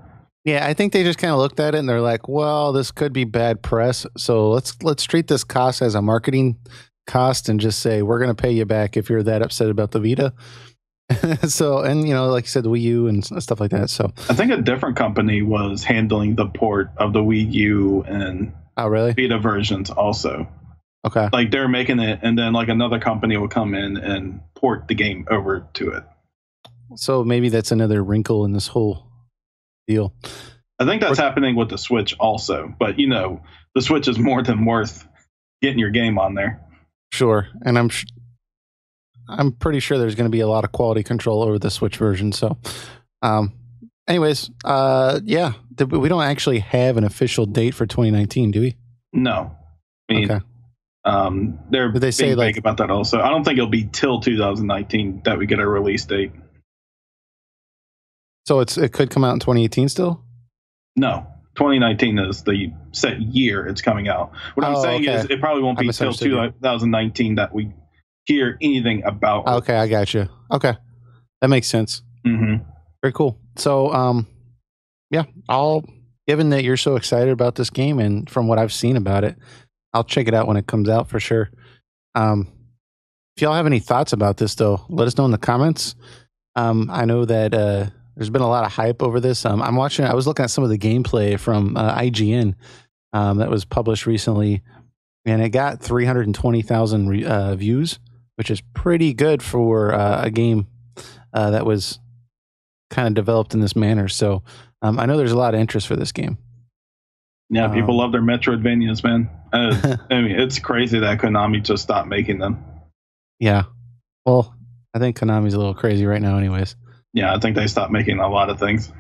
Yeah, I think they just kind of looked at it and they're like, well, this could be bad press, so let's treat this cost as a marketing cost and just say we're going to pay you back if you're that upset about the Vita. So, and like you said, the Wii U and stuff like that. So I think a different company was handling the port of the Wii U and Vita versions also. Okay. Like they're making it, and then like another company will come in and port the game over to it. So maybe that's another wrinkle in this whole deal. I think that's happening with the Switch also, but the Switch is more than worth getting your game on there. Sure, and I'm pretty sure there's going to be a lot of quality control over the Switch version. So, anyways, yeah, we don't actually have an official date for 2019, do we? No. I mean, okay. They're Did they say being vague about that also. I don't think it'll be till 2019 that we get a release date. So it could come out in 2018 still? No. 2019 is the set year it's coming out. What I'm saying is it probably won't be till 2019 that we hear anything about. Okay, I got you. Okay. That makes sense. Mm-hmm. Very cool. So, yeah, given that you're so excited about this game and from what I've seen about it, I'll check it out when it comes out for sure. If y'all have any thoughts about this, though, let us know in the comments. I know that there's been a lot of hype over this. I was looking at some of the gameplay from IGN that was published recently, and it got 320,000 views, which is pretty good for a game that was kind of developed in this manner. So I know there's a lot of interest for this game. Yeah, people love their Metroidvanias, man. I mean, it's crazy that Konami just stopped making them. Yeah. Well, I think Konami's a little crazy right now anyways. Yeah, I think they stopped making a lot of things.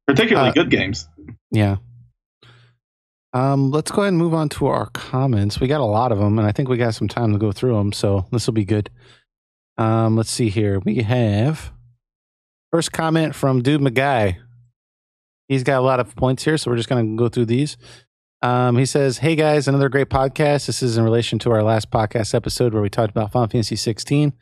Particularly good games. Yeah. Let's go ahead and move on to our comments. We got a lot of them, and I think we got some time to go through them, so this will be good. Let's see here. We have first comment from Dude McGuy. He's got a lot of points here, so we're just going to go through these. He says, hey guys, another great podcast. This is in relation to our last podcast episode where we talked about Final Fantasy 16.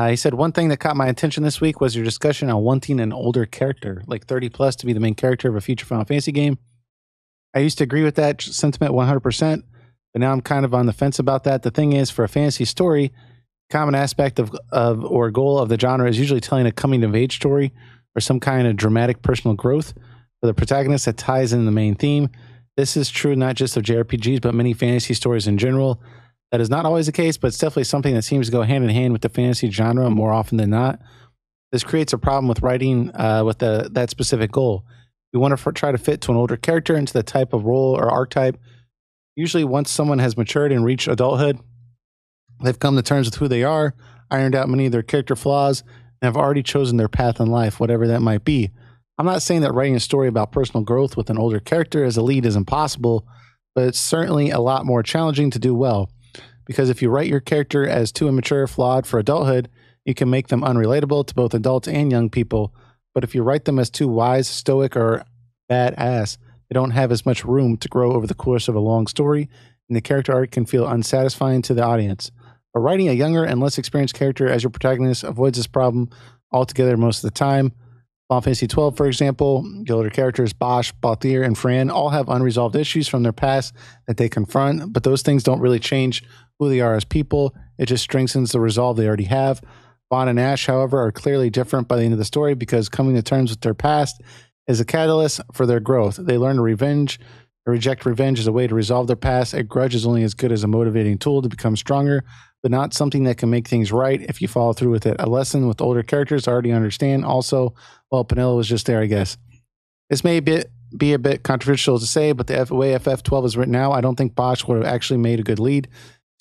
He said, one thing that caught my attention this week was your discussion on wanting an older character, like 30 plus, to be the main character of a future Final Fantasy game. I used to agree with that sentiment 100%, but now I'm kind of on the fence about that. The thing is, for a fantasy story, common aspect of or goal of the genre is usually telling a coming-of-age story or some kind of dramatic personal growth for the protagonist that ties in the main theme. This is true not just of JRPGs, but many fantasy stories in general. That is not always the case, but it's definitely something that seems to go hand in hand with the fantasy genre more often than not. This creates a problem with writing with that specific goal. We want to try to fit to an older character into the type of role or archetype. Usually once someone has matured and reached adulthood, they've come to terms with who they are, ironed out many of their character flaws, and have already chosen their path in life, whatever that might be. I'm not saying that writing a story about personal growth with an older character as a lead is impossible, but it's certainly a lot more challenging to do well. Because if you write your character as too immature, flawed for adulthood, you can make them unrelatable to both adults and young people. But if you write them as too wise, stoic, or badass, they don't have as much room to grow over the course of a long story, and the character arc can feel unsatisfying to the audience. But writing a younger and less experienced character as your protagonist avoids this problem altogether most of the time. Final Fantasy XII, for example, the older characters Bosch, Balthier, and Fran all have unresolved issues from their past that they confront, but those things don't really change who they are as people. It just strengthens the resolve they already have. Vaughn and Ash, however, are clearly different by the end of the story because coming to terms with their past is a catalyst for their growth. They learn to revenge They reject revenge as a way to resolve their past. A grudge is only as good as a motivating tool to become stronger, but not something that can make things right if you follow through with it. A lesson with older characters I already understand. Also, well, Penilla was just there, I guess. This may be a bit controversial to say, but the way FF12 is written now, I don't think Bosch would have actually made a good lead.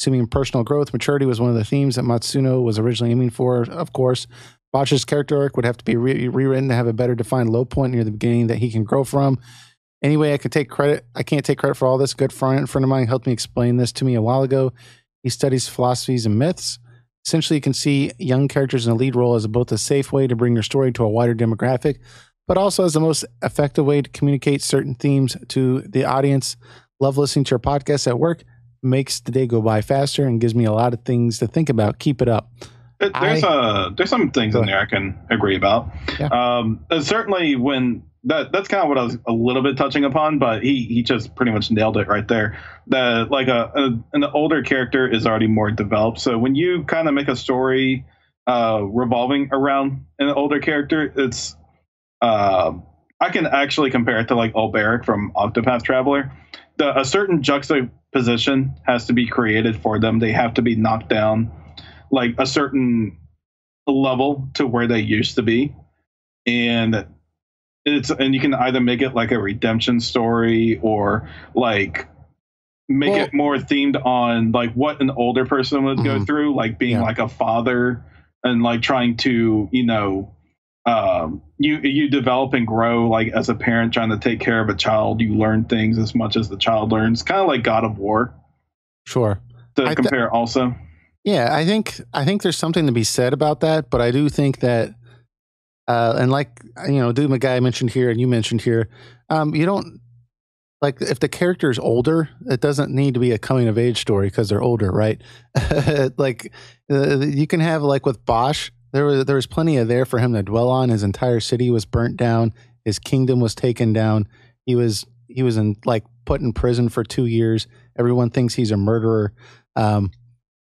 Assuming personal growth, maturity was one of the themes that Matsuno was originally aiming for, of course. Bosch's character arc would have to be rewritten to have a better defined low point near the beginning that he can grow from. Anyway, I can't take credit for all this. A good friend of mine helped me explain this to me a while ago. He studies philosophies and myths. Essentially, you can see young characters in a lead role as both a safe way to bring your story to a wider demographic, but also as the most effective way to communicate certain themes to the audience. Love listening to your podcast at work. Makes the day go by faster and gives me a lot of things to think about. Keep it up. There's some things in there I can agree about. Yeah. Certainly when that's kind of what I was a little bit touching upon, but he just pretty much nailed it right there. That like an older character is already more developed. So when you kind of make a story revolving around an older character, it's I can actually compare it to like Ulberic from Octopath Traveler. A certain juxtaposition has to be created for them. They have to be knocked down like a certain level to where they used to be. And you can either make it like a redemption story or like make it more themed on like what an older person would go through, like being like a father and like trying to, you develop and grow like as a parent trying to take care of a child. You learn things as much as the child learns, kind of like God of War. Sure. To compare also. Yeah, I think there's something to be said about that, but I do think that and like Doom, a guy I mentioned here and you mentioned here, you don't like if the character is older, it doesn't need to be a coming of age story because they're older, right? Like you can have like with Bosch, there was plenty of there for him to dwell on. His entire city was burnt down. His kingdom was taken down. He was in like put in prison for 2 years. Everyone thinks he's a murderer.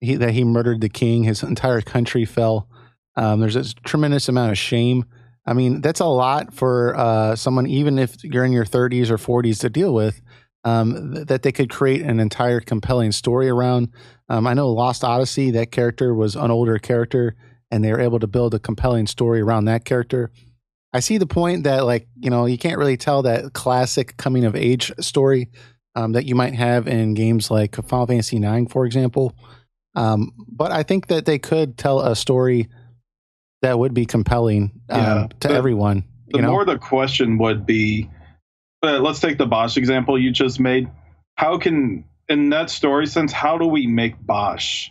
That he murdered the king. His entire country fell. There's a tremendous amount of shame. I mean, that's a lot for someone, even if you're in your 30s or 40s, to deal with. That they could create an entire compelling story around. I know Lost Odyssey, that character was an older character, and they were able to build a compelling story around that character. I see the point that, like, you can't really tell that classic coming of age story that you might have in games like Final Fantasy IX, for example. But I think that they could tell a story that would be compelling to everyone. The more the question would be, let's take the Bosch example you just made. In that story sense, how do we make Bosch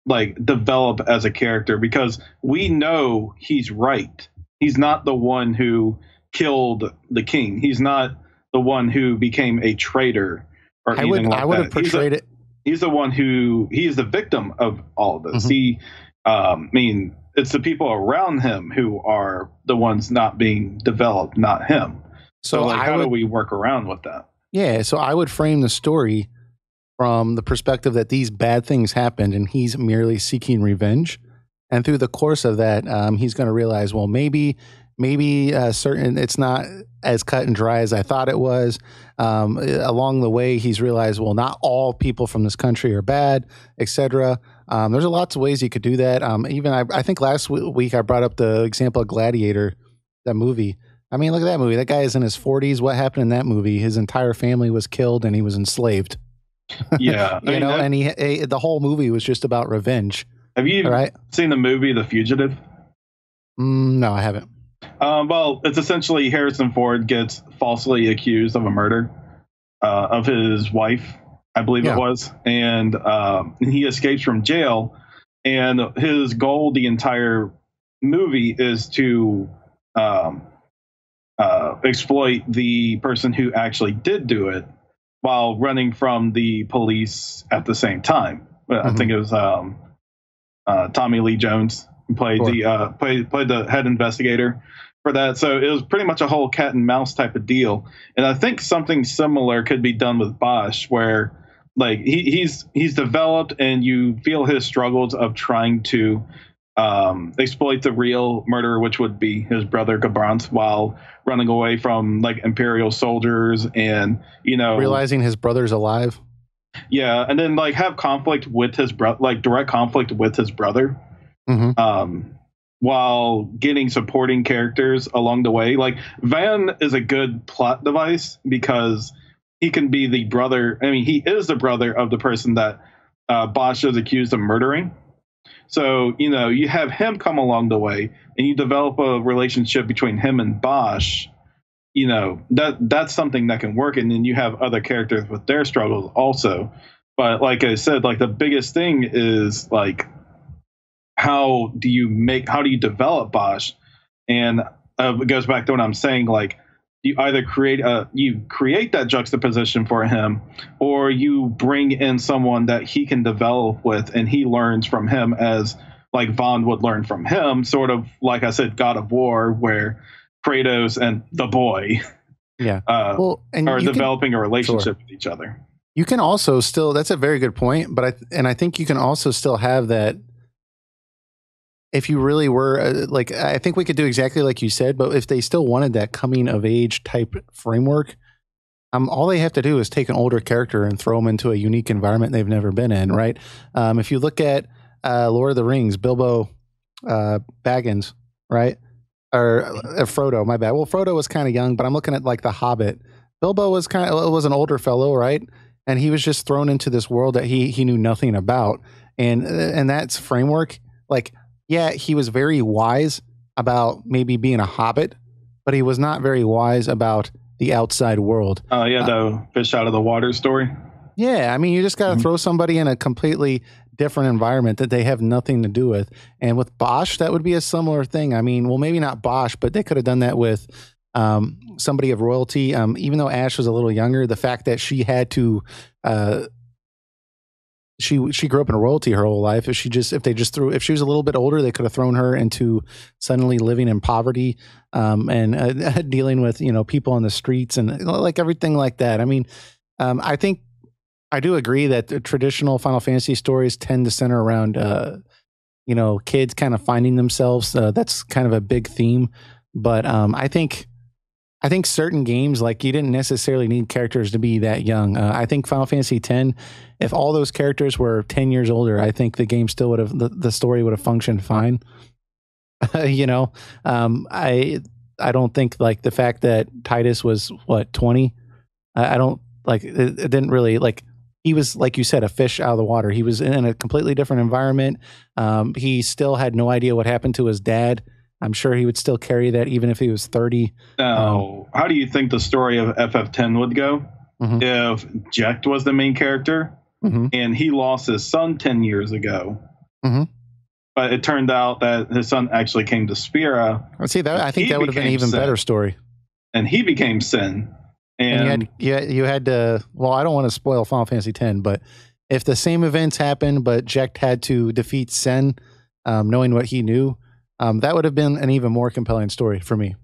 like develop as a character? Because we know he's right. He's not the one who killed the king. He's not the one who became a traitor or anything like that. I would have portrayed it. He's the one he is the victim of all of this. Mm-hmm. It's the people around him who are the ones not being developed, not him. So like, how do we work around with that? Yeah, so I would frame the story from the perspective that these bad things happened and he's merely seeking revenge. And through the course of that, he's going to realize, well, maybe it's not as cut and dry as I thought it was. Along the way, he's realized, well, not all people from this country are bad, etc. There's lots of ways you could do that. I think last week I brought up the example of Gladiator, that movie. I mean, look at that movie. That guy is in his 40s. What happened in that movie? His entire family was killed and he was enslaved. Yeah. And the whole movie was just about revenge. Have you seen the movie The Fugitive? No, I haven't. Well, it's essentially Harrison Ford gets falsely accused of a murder of his wife, I believe it was, and he escapes from jail. And his goal the entire movie is to exploit the person who actually did do it while running from the police at the same time. Mm-hmm. I think it was Tommy Lee Jones who played the head investigator for that. So it was pretty much a whole cat and mouse type of deal. And I think something similar could be done with Bosch, where like he's developed and you feel his struggles of trying to exploit the real murderer, which would be his brother Gabrant, while running away from like Imperial soldiers, and realizing his brother's alive. Yeah, and then like have conflict with his brother, like direct conflict with his brother, while getting supporting characters along the way. Like Van is a good plot device because he can be the brother. I mean, he is the brother of the person that Bosch is accused of murdering. So, you have him come along the way and you develop a relationship between him and Bosch. That's something that can work. And then you have other characters with their struggles also. But like I said, like the biggest thing is like, how do you develop Bosch? And it goes back to what I'm saying. Like, you either create that juxtaposition for him, or you bring in someone that he can develop with, and he learns from him as like Vaughn would learn from him. Sort of like I said, God of War, where Kratos and the boy, are developing a relationship with each other. You can also still. That's a very good point, but I think you can also still have that. If you really were I think we could do exactly like you said, but if they still wanted that coming of age type framework, all they have to do is take an older character and throw them into a unique environment they've never been in, right? If you look at Lord of the Rings, Bilbo Baggins, right? Or Frodo, my bad. Well, Frodo was kind of young, but I'm looking at like The Hobbit. Bilbo was was an older fellow, right? And he was just thrown into this world that he knew nothing about, and that's framework. Like, yeah, he was very wise about maybe being a hobbit, but he was not very wise about the outside world. Oh, yeah, the fish out of the water story. Yeah, I mean, you just got to throw somebody in a completely different environment that they have nothing to do with. And with Bosch, that would be a similar thing. I mean, well, maybe not Bosch, but they could have done that with somebody of royalty. Even though Ash was a little younger, the fact that she had to... She grew up in royalty her whole life. If she was a little bit older, they could have thrown her into suddenly living in poverty and dealing with people on the streets and like everything like that. I mean, I think I do agree that the traditional Final Fantasy stories tend to center around kids kind of finding themselves. That's kind of a big theme, but I think certain games, like, you didn't necessarily need characters to be that young. I think Final Fantasy X, if all those characters were 10 years older, I think the game still would have, the story would have functioned fine. I don't think like the fact that Titus was 20. I don't like it didn't really like, he was, like you said, a fish out of the water. He was in a completely different environment. He still had no idea what happened to his dad. I'm sure he would still carry that even if he was 30. Now, how do you think the story of FF10 would go if Jecht was the main character and he lost his son 10 years ago? But it turned out that his son actually came to Spira. See, that I think that would have been an even better story. And he became Sin. And you had to. Well, I don't want to spoil Final Fantasy X, but if the same events happened, but Jecht had to defeat Sin, knowing what he knew. That would have been an even more compelling story for me.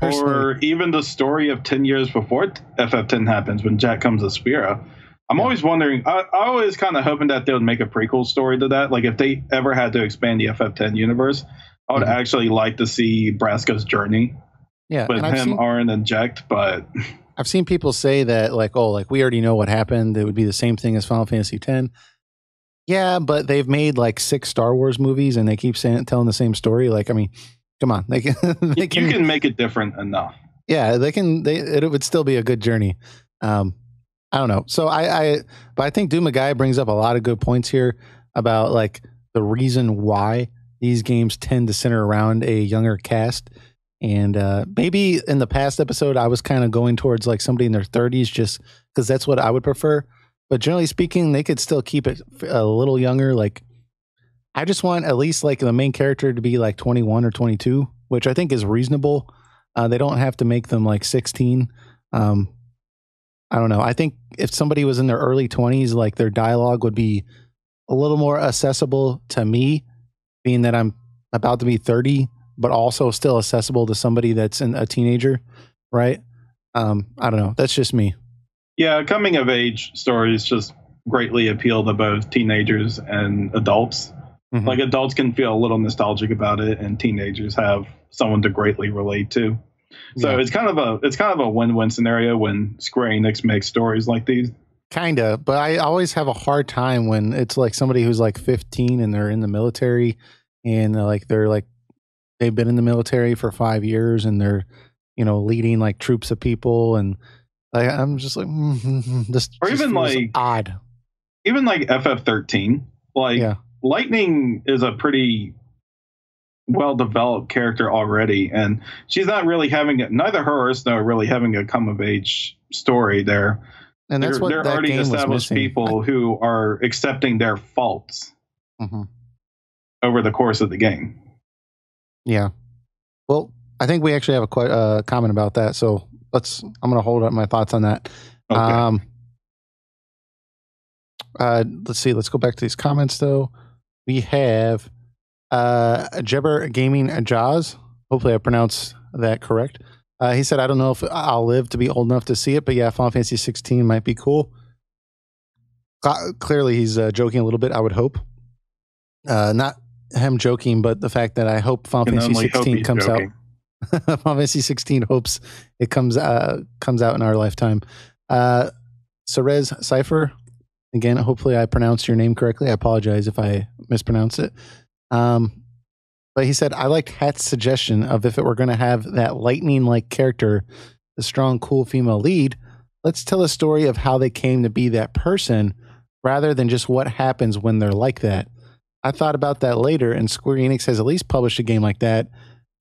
Or even the story of 10 years before FF10 happens when Jack comes to Spira. I'm always wondering, I always kind of hoping that they would make a prequel story to that. Like if they ever had to expand the FF10 universe, I would actually like to see Braska's journey with him, Arn, and Jecht. But I've seen people say that like, oh, like we already know what happened. It would be the same thing as Final Fantasy X. Yeah, but they've made like 6 Star Wars movies and they keep telling the same story. Like, I mean, come on. You can make it different enough. Yeah, it would still be a good journey. I don't know. So but I think Dumagai brings up a lot of good points here about like the reason why these games tend to center around a younger cast. And maybe in the past episode, I was kind of going towards like somebody in their 30s just because that's what I would prefer. But generally speaking, they could still keep it a little younger. Like, I just want at least like the main character to be like 21 or 22, which I think is reasonable. They don't have to make them like 16. I don't know. I think if somebody was in their early 20s, like their dialogue would be a little more accessible to me, being that I'm about to be 30, but also still accessible to somebody that's a teenager, right? I don't know. That's just me. Yeah, coming of age stories just greatly appeal to both teenagers and adults. Mhm. Like adults can feel a little nostalgic about it, and teenagers have someone to greatly relate to. So Yeah. it's kind of a win-win scenario when Square Enix makes stories like these. Kinda, but I always have a hard time when it's like somebody who's like 15 and they're in the military and they're like they've been in the military for 5 years and they're, leading like troops of people and I'm just like this Or just even feels like odd. FF13. Like Yeah. Lightning is a pretty well developed character already, and she's not really neither her or Snow are really having a come of age story there. And that's what They're that already game was established missing. people who are accepting their faults Mhm. over the course of the game. Yeah. Well, I think we actually have a quite comment about that, so I'm going to hold up my thoughts on that. Okay. Let's see. Let's go back to these comments though. We have Jebber Gaming Jaws. Hopefully, I pronounced that correct. He said, "I don't know if I'll live to be old enough to see it, but yeah, Final Fantasy 16 might be cool." Clearly, he's joking a little bit. I would hope, not him joking, but the fact that I hope Final Fantasy 16 comes out. Final Fantasy 16 hopes it comes out in our lifetime. Cerez Cipher. Again, hopefully I pronounced your name correctly. I apologize if I mispronounced it. But he said, I liked Hat's suggestion of if it were going to have that lightning-like character, the strong, cool female lead, let's tell a story of how they came to be that person rather than just what happens when they're like that. I thought about that later, and Square Enix has at least published a game like that.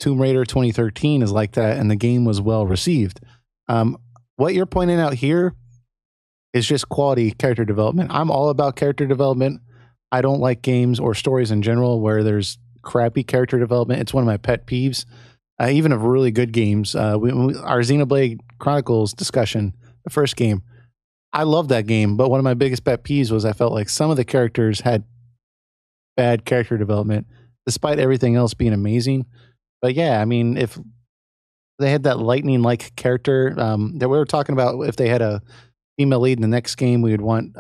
Tomb Raider 2013 is like that, and the game was well received. What you're pointing out here is just quality character development. I'm all about character development. I don't like games or stories in general where there's crappy character development. It's one of my pet peeves. Even of really good games. Our Xenoblade Chronicles discussion, the first game, I love that game, but one of my biggest pet peeves was I felt like some of the characters had bad character development, despite everything else being amazing. But yeah, I mean, if they had that lightning-like character that we were talking about, if they had a female lead in the next game, we would want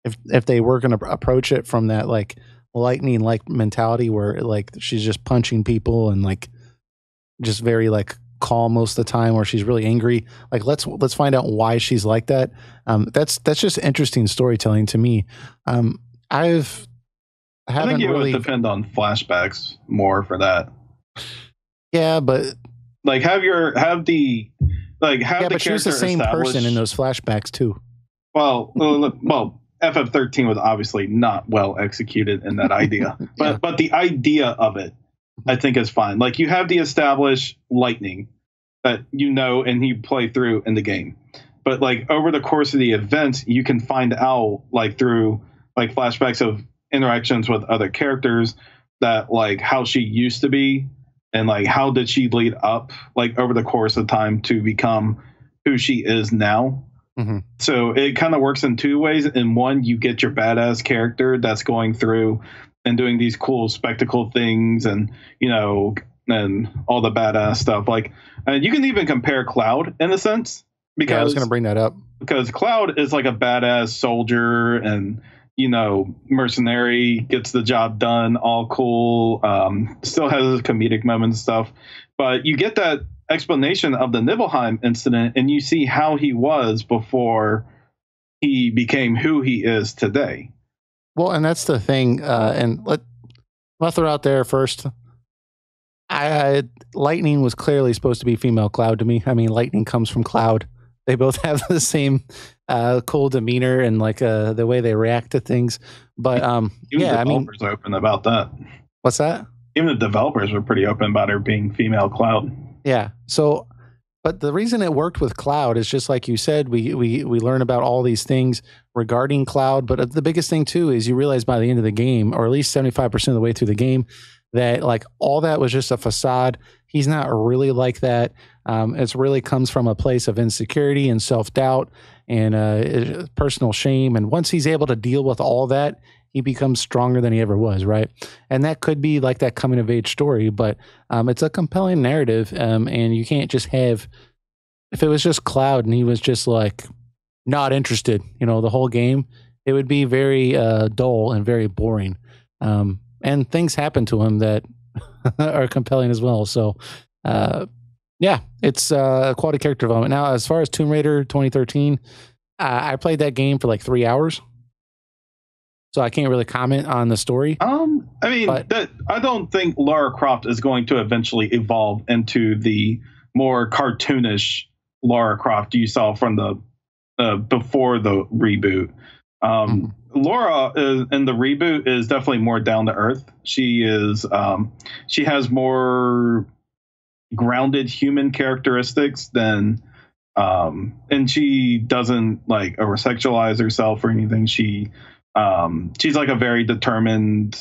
if they were going to approach it from that like lightning-like mentality where like she's just punching people and like just very like calm most of the time, or she's really angry. Like let's find out why she's like that. That's just interesting storytelling to me. I think it would depend on flashbacks more for that. Yeah, but like have the but she was the same person in those flashbacks too. Well, FF13 was obviously not well executed in that idea, but the idea of it, I think, is fine. Like you have the established lightning that and you play through in the game, but like over the course of the events, you can find out like through like flashbacks of interactions with other characters that like how she used to be. And like, how did she lead up like over the course of time to become who she is now? Mm-hmm. So it kind of works in two ways. In one, you get your badass character that's going through and doing these cool spectacle things and, and all the badass stuff. Like you can even compare Cloud in a sense. Because I was going to bring that up. Because Cloud is like a badass soldier and, mercenary, gets the job done, all cool, still has his comedic moments and stuff. But you get that explanation of the Nibelheim incident and you see how he was before he became who he is today. Well, and that's the thing. And I'll throw out there first. Lightning was clearly supposed to be female Cloud to me. I mean, Lightning comes from Cloud. They both have the same cool demeanor and like the way they react to things. But even the developers are open about that. What's that? Even the developers were pretty open about her being female Cloud. Yeah. So, but the reason it worked with Cloud is just like you said, we learn about all these things regarding Cloud. But the biggest thing too is you realize by the end of the game, or at least 75% of the way through the game, that like all that was just a facade. He's not really like that. It really comes from a place of insecurity and self-doubt and personal shame. And once he's able to deal with all that, he becomes stronger than he ever was, right? And that could be like that coming of age story, but it's a compelling narrative. And you can't just have, if it was just Cloud and he was just like not interested, the whole game, it would be very dull and very boring. and things happen to him that are compelling as well. So, yeah, it's quality character development. Now, as far as Tomb Raider 2013, I played that game for like 3 hours, so I can't really comment on the story. I mean, I don't think Lara Croft is going to eventually evolve into the more cartoonish Lara Croft you saw from the before the reboot. Laura in the reboot is definitely more down to earth. She is she has more grounded human characteristics than and she doesn't like over-sexualize herself or anything. She's like a very determined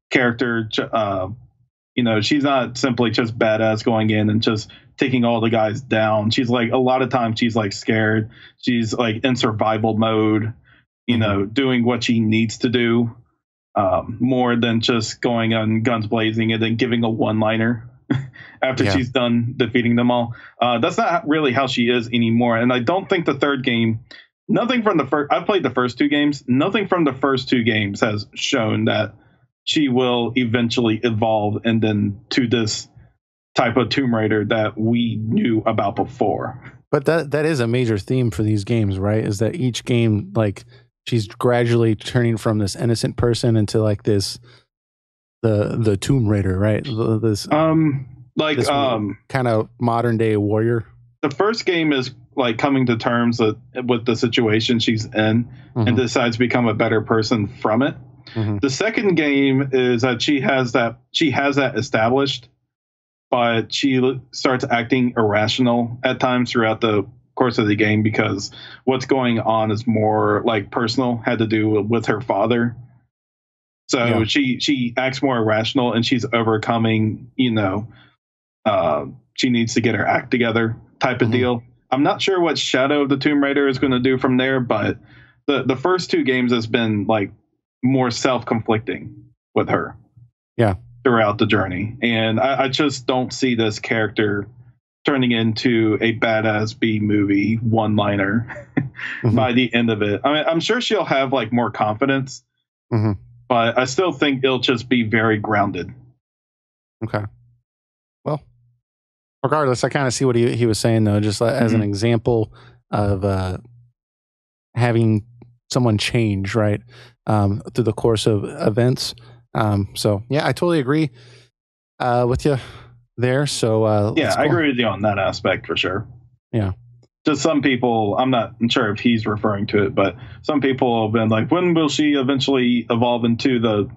character. You know, she's not simply just badass going in and just taking all the guys down. She's like, a lot of times she's like scared. She's like in survival mode, you know, doing what she needs to do, more than just going on guns blazing and then giving a one-liner after she's done defeating them all. That's not really how she is anymore. And I don't think the third game, nothing from the first, I played the first two games, nothing from the first two games has shown that she will eventually evolve and then to this type of Tomb Raider that we knew about before. But that is a major theme for these games, right? Is that each game, like, she's gradually turning from this innocent person into like this the Tomb Raider, right? This kind of modern day warrior. The first game is like coming to terms with the situation she's in and decides to become a better person from it. The second game is that she has that established, but she starts acting irrational at times throughout the course of the game because what's going on is more like personal, had to do with her father. So she acts more irrational and she's overcoming, you know, she needs to get her act together type of deal. I'm not sure what Shadow of the Tomb Raider is going to do from there, but the first two games has been like more self-conflicting with her throughout the journey. And I just don't see this character turning into a badass B movie one-liner by the end of it. I mean, I'm sure she'll have like more confidence, but I still think it'll just be very grounded. Okay. Well, regardless, I kind of see what he was saying though, just as an example of having someone change, right? Through the course of events. So yeah, I totally agree with you there. So I agree with you on that aspect for sure. Yeah. Just some people, I'm not sure if he's referring to it, but some people have been like, when will she eventually evolve into the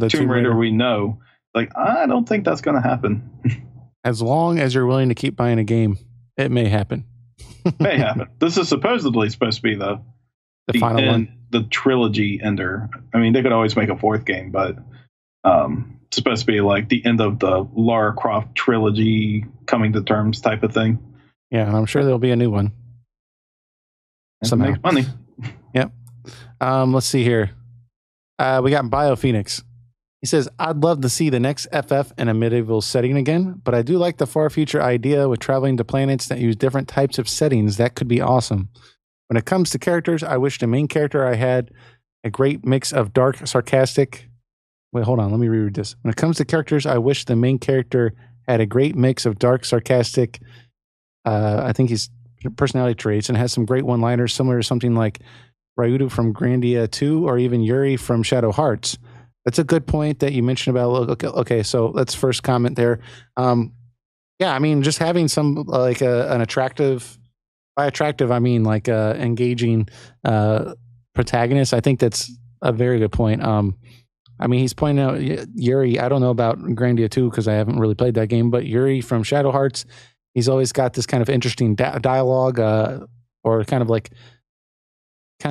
Tomb Raider we know? Like, I don't think that's going to happen. As long as you're willing to keep buying a game, it may happen. May happen. This is supposedly supposed to be the final one, the trilogy ender. I mean, they could always make a fourth game, but it's supposed to be like the end of the Lara Croft trilogy coming to terms type of thing. Yeah, and I'm sure there'll be a new one. Somehow. Make money. Yep. Let's see here. We got BioPhoenix. He says, I'd love to see the next FF in a medieval setting again, but I do like the far future idea with traveling to planets that use different types of settings. That could be awesome. When it comes to characters, I wish the main character I had a great mix of dark, sarcastic. Wait, hold on. Let me reread this. When it comes to characters, I wish the main character had a great mix of dark, sarcastic, I think he's personality traits, and has some great one-liners similar to something like Ryudo from Grandia 2 or even Yuri from Shadow Hearts. That's a good point that you mentioned about. Okay, so let's first comment there. Yeah, I mean, just having some like an attractive, by attractive, I mean like engaging protagonist. I think that's a very good point. I mean, he's pointing out Yuri. I don't know about Grandia 2 because I haven't really played that game, but Yuri from Shadow Hearts, he's always got this kind of interesting dialogue or kind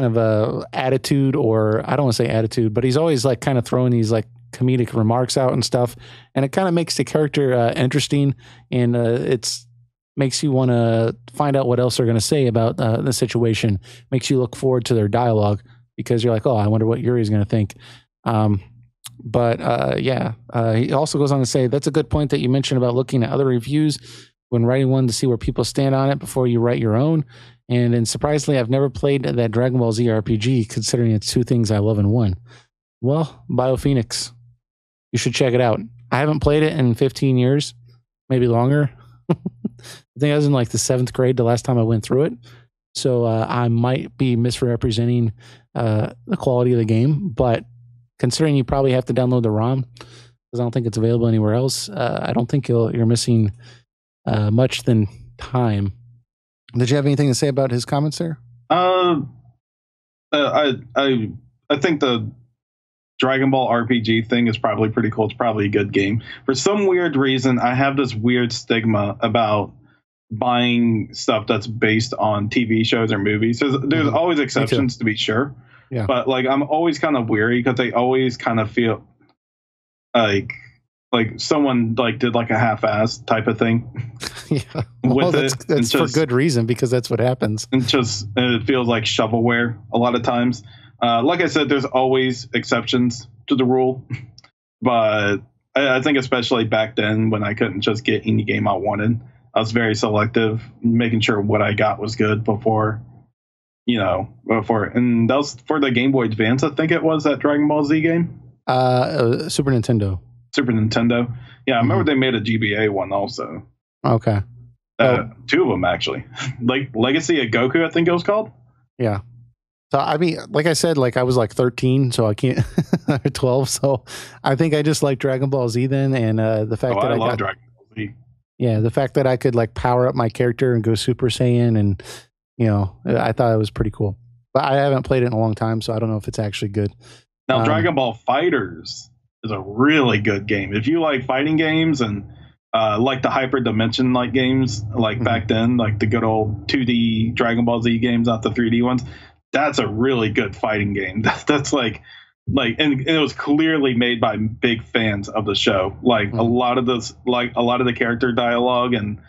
of attitude, or I don't want to say attitude, but he's always like kind of throwing these like comedic remarks out and stuff. And it kind of makes the character interesting, and it's makes you want to find out what else they're going to say about the situation. Makes you look forward to their dialogue because you're like, oh, I wonder what Yuri's going to think. He also goes on to say, that's a good point that you mentioned about looking at other reviews when writing one to see where people stand on it before you write your own. And then surprisingly, I've never played that Dragon Ball Z RPG, considering it's two things I love in one. Well, BioPhoenix, you should check it out. I haven't played it in 15 years, maybe longer. I think I was in like the 7th grade the last time I went through it. So I might be misrepresenting the quality of the game. But considering you probably have to download the ROM, because I don't think it's available anywhere else, I don't think you're missing much than time. Did you have anything to say about his comments there? I think the Dragon Ball RPG thing is probably pretty cool. It's probably a good game. For some weird reason, I have this weird stigma about buying stuff that's based on TV shows or movies. There's always exceptions, to be sure. Yeah. But like, I'm always kind of weary because they always kind of feel like someone like did like a half-ass type of thing. Yeah, well, that's for good reason, because that's what happens. And it feels like shovelware a lot of times. Like I said, there's always exceptions to the rule, but I think especially back then when I couldn't just get any game I wanted, I was very selective, making sure what I got was good before. And that was for the Game Boy Advance. I think it was that Dragon Ball Z game. Super Nintendo. Yeah, I remember they made a GBA one also. Okay. Two of them actually. Like Legacy of Goku, I think it was called. Yeah. So I mean, like I said, like I was like 13, so I can't 12. So I think I just like Dragon Ball Z then, and the fact that I love Dragon Ball Z. Yeah, the fact that I could like power up my character and go Super Saiyan, and I thought it was pretty cool. But I haven't played it in a long time, so I don't know if it's actually good. Now, Dragon Ball Fighters is a really good game. If you like fighting games and like the Hyper Dimension like games, like back then, like the good old 2D Dragon Ball Z games, not the 3D ones, that's a really good fighting game. That's and it was clearly made by big fans of the show. Like a lot of the character dialogue and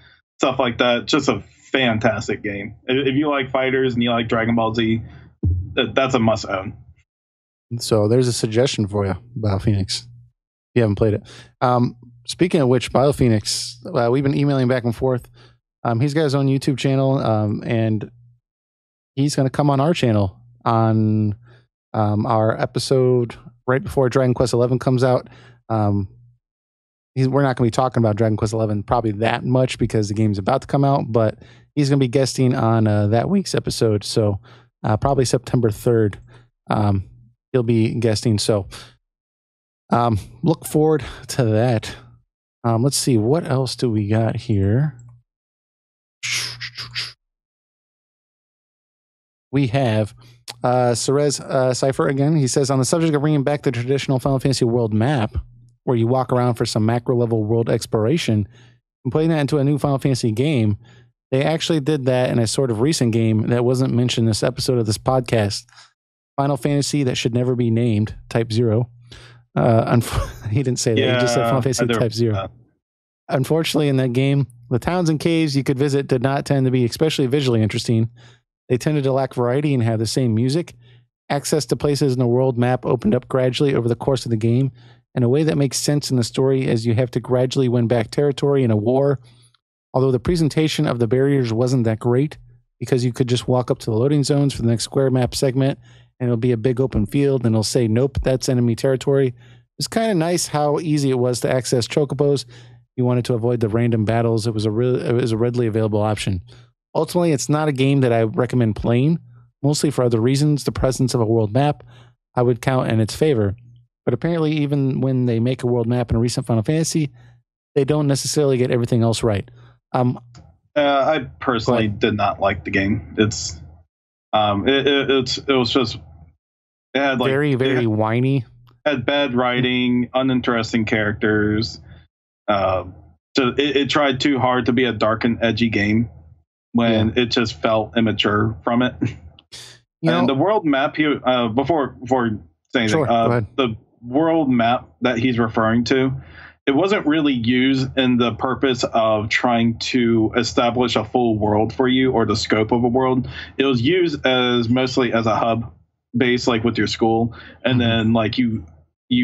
stuff like that. Just a fantastic game. If you like fighters and you like Dragon Ball Z, that's a must own. So there's a suggestion for you, BioPhoenix. You haven't played it. Speaking of which, BioPhoenix, we've been emailing back and forth. He's got his own YouTube channel, and he's going to come on our channel on our episode right before Dragon Quest XI comes out. We're not going to be talking about Dragon Quest XI probably that much because the game's about to come out, but he's going to be guesting on that week's episode. So probably September 3rd, he'll be guesting. So look forward to that. Let's see, what else do we got here? We have Cerez Cypher again. He says, on the subject of bringing back the traditional Final Fantasy world map, where you walk around for some macro level world exploration, and putting that into a new Final Fantasy game, they actually did that in a sort of recent game that wasn't mentioned in this episode of this podcast. Final Fantasy that should never be named, Type 0. He didn't say that. He just said Final Fantasy Type 0. Unfortunately, in that game, the towns and caves you could visit did not tend to be especially visually interesting. They tended to lack variety and have the same music. Access to places in the world map opened up gradually over the course of the game in a way that makes sense in the story, as you have to gradually win back territory in a war. Although the presentation of the barriers wasn't that great, because you could just walk up to the loading zones for the next square map segment, and it'll be a big open field, and it'll say, nope, that's enemy territory. It's kind of nice how easy it was to access chocobos. You wanted to avoid the random battles. It was a readily available option. Ultimately, it's not a game that I recommend playing, mostly for other reasons. The presence of a world map I would count in its favor. But apparently, even when they make a world map in a recent Final Fantasy, they don't necessarily get everything else right. I personally did not like the game. It was just, it had like very whiny. Had bad writing, uninteresting characters. It tried too hard to be a dark and edgy game when it just felt immature from it. The world map here, before saying anything, the world map that he's referring to, it wasn't really used in the purpose of trying to establish a full world for you or the scope of a world. It was used as mostly as a hub base, like with your school, and then like you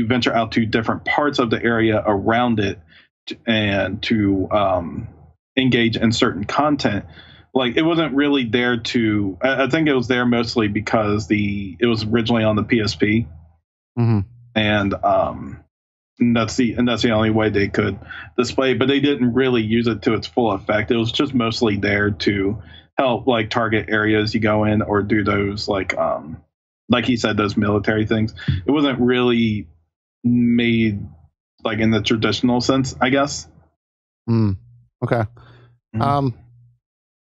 venture out to different parts of the area around it and to engage in certain content. like it wasn't really there to. I think it was there mostly because it was originally on the PSP, and that's the only way they could display it, but they didn't really use it to its full effect. It was just mostly there to help like target areas you go in or do those like he said, those military things. It wasn't really made like in the traditional sense, I guess. Okay.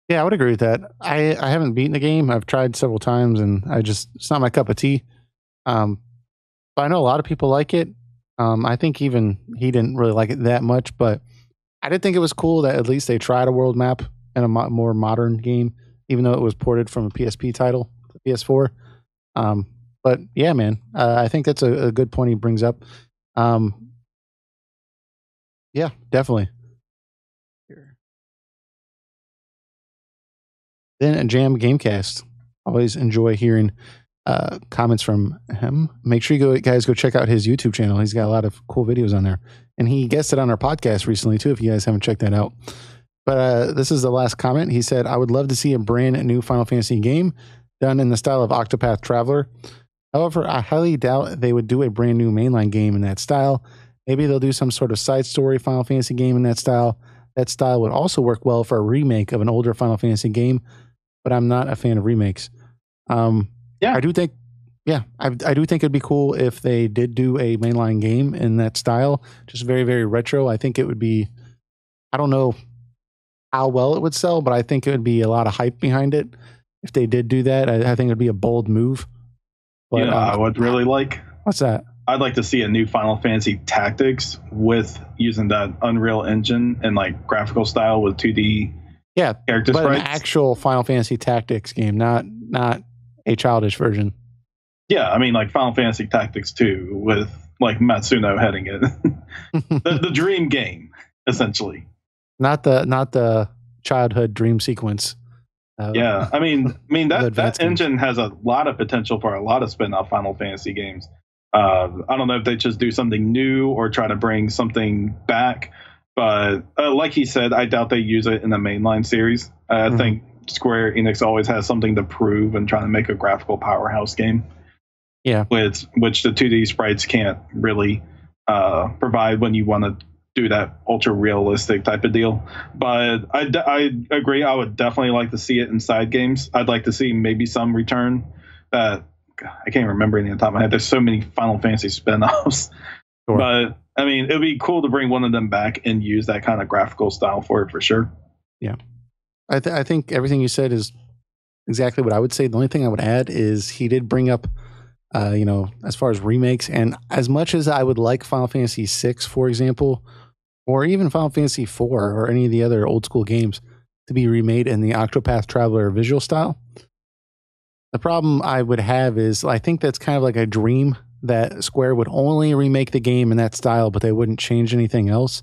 Yeah, I would agree with that. I haven't beaten the game. I've tried several times and it's not my cup of tea. But I know a lot of people like it. I think even he didn't really like it that much, but I did think it was cool that at least they tried a world map in a more modern game, even though it was ported from a PSP title to PS4. But yeah, man, I think that's a good point he brings up. Yeah, definitely. Then Jam Gamecast. Always enjoy hearing comments from him. Make sure you guys go check out his YouTube channel. He's got a lot of cool videos on there. And he guested on our podcast recently too, if you guys haven't checked that out. But this is the last comment. He said, I would love to see a brand new Final Fantasy game done in the style of Octopath Traveler. However, I highly doubt they would do a brand new mainline game in that style. Maybe they'll do some sort of side story Final Fantasy game in that style. That style would also work well for a remake of an older Final Fantasy game, but I'm not a fan of remakes. Yeah, I do think it'd be cool if they did do a mainline game in that style, just very, very retro. I think it would be, I don't know how well it would sell, but I think it would be a lot of hype behind it if they did do that. I think it'd be a bold move. But, I would really like. What's that? I'd like to see a new Final Fantasy Tactics with using that Unreal Engine and like graphical style with 2D. Yeah, character but sprites. An actual Final Fantasy Tactics game, not a childish version. Yeah, I mean like Final Fantasy Tactics 2 with like Matsuno heading it. the dream game, essentially. Not the childhood dream sequence. Yeah, I mean that engine has a lot of potential for a lot of spin-off Final Fantasy games. I don't know if they just do something new or try to bring something back, but like he said, I doubt they use it in the mainline series. I think Square Enix always has something to prove and trying to make a graphical powerhouse game. Yeah, which the 2D sprites can't really provide when you want to do that ultra realistic type of deal. But I agree. I would definitely like to see it in side games. I'd like to see maybe some return that I can't remember any on the top of my head. There's so many Final Fantasy spin-offs. Sure. But I mean, it'd be cool to bring one of them back and use that kind of graphical style for it for sure. Yeah. I think everything you said is exactly what I would say. The only thing I would add is he did bring up, as far as remakes, and as much as I would like Final Fantasy VI, for example, or even Final Fantasy IV or any of the other old school games to be remade in the Octopath Traveler visual style, the problem I would have is I think that's kind of like a dream that Square would only remake the game in that style, but they wouldn't change anything else.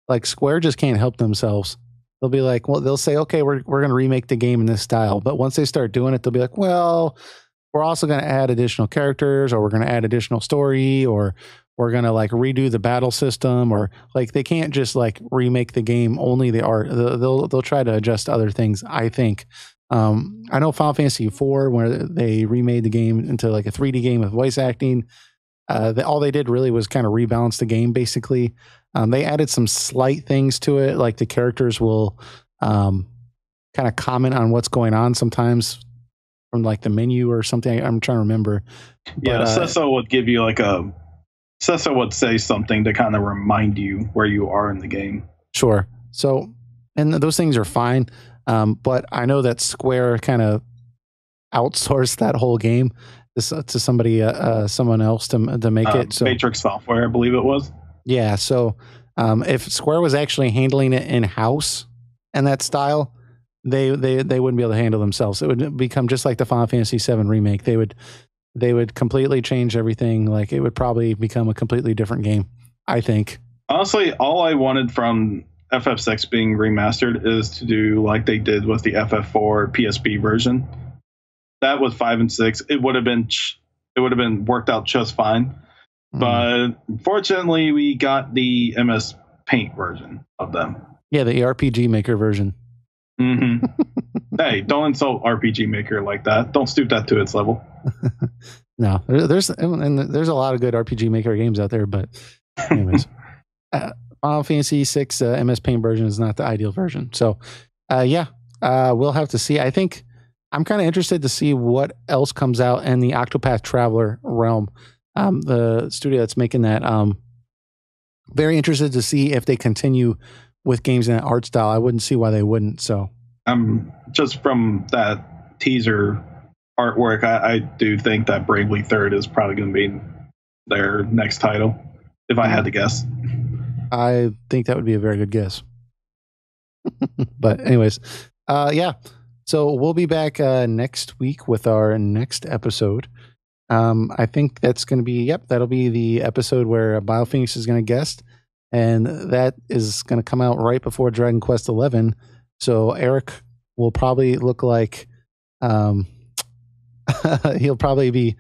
Like Square just can't help themselves. They'll be like, well, they'll say, okay, we're going to remake the game in this style. But once they start doing it, they'll be like, well, we're also going to add additional characters, or we're going to add additional story, or we're going to like redo the battle system, or like they can't just like remake the game only the art. They'll try to adjust other things, I think. I know Final Fantasy IV, where they remade the game into like a 3D game with voice acting. All they did really was kind of rebalance the game, basically. They added some slight things to it, like the characters will kind of comment on what's going on sometimes from like the menu or something. I'm trying to remember. Yeah, Cessa would give you like Cessa would say something to kind of remind you where you are in the game. Sure. So, and those things are fine. But I know that Square kind of outsourced that whole game to somebody, someone else to make it. So Matrix Software, I believe it was. Yeah. So if Square was actually handling it in house in that style, they wouldn't be able to handle themselves. It would become just like the Final Fantasy VII remake. They would completely change everything. Like it would probably become a completely different game, I think. Honestly, all I wanted from FF6 being remastered is to do like they did with the FF4 PSP version. That was 5 and 6. It would have been worked out just fine. But fortunately, we got the MS Paint version of them. Yeah, the RPG Maker version. Mm-hmm. Hey, don't insult RPG Maker like that. Don't stoop that to its level. No, there's a lot of good RPG Maker games out there, but anyways, Final Fantasy VI MS Paint version is not the ideal version. So, we'll have to see. I think I'm kind of interested to see what else comes out in the Octopath Traveler realm. The studio that's making that, very interested to see if they continue with games in that art style. I wouldn't see why they wouldn't. So, just from that teaser artwork, I do think that Bravely Third is probably going to be their next title, if I had to guess. I think that would be a very good guess. But anyways, so we'll be back next week with our next episode. I think that's going to be, that'll be the episode where BioPhoenix is going to guest, and that is going to come out right before Dragon Quest XI. So Eric will probably look like he'll probably be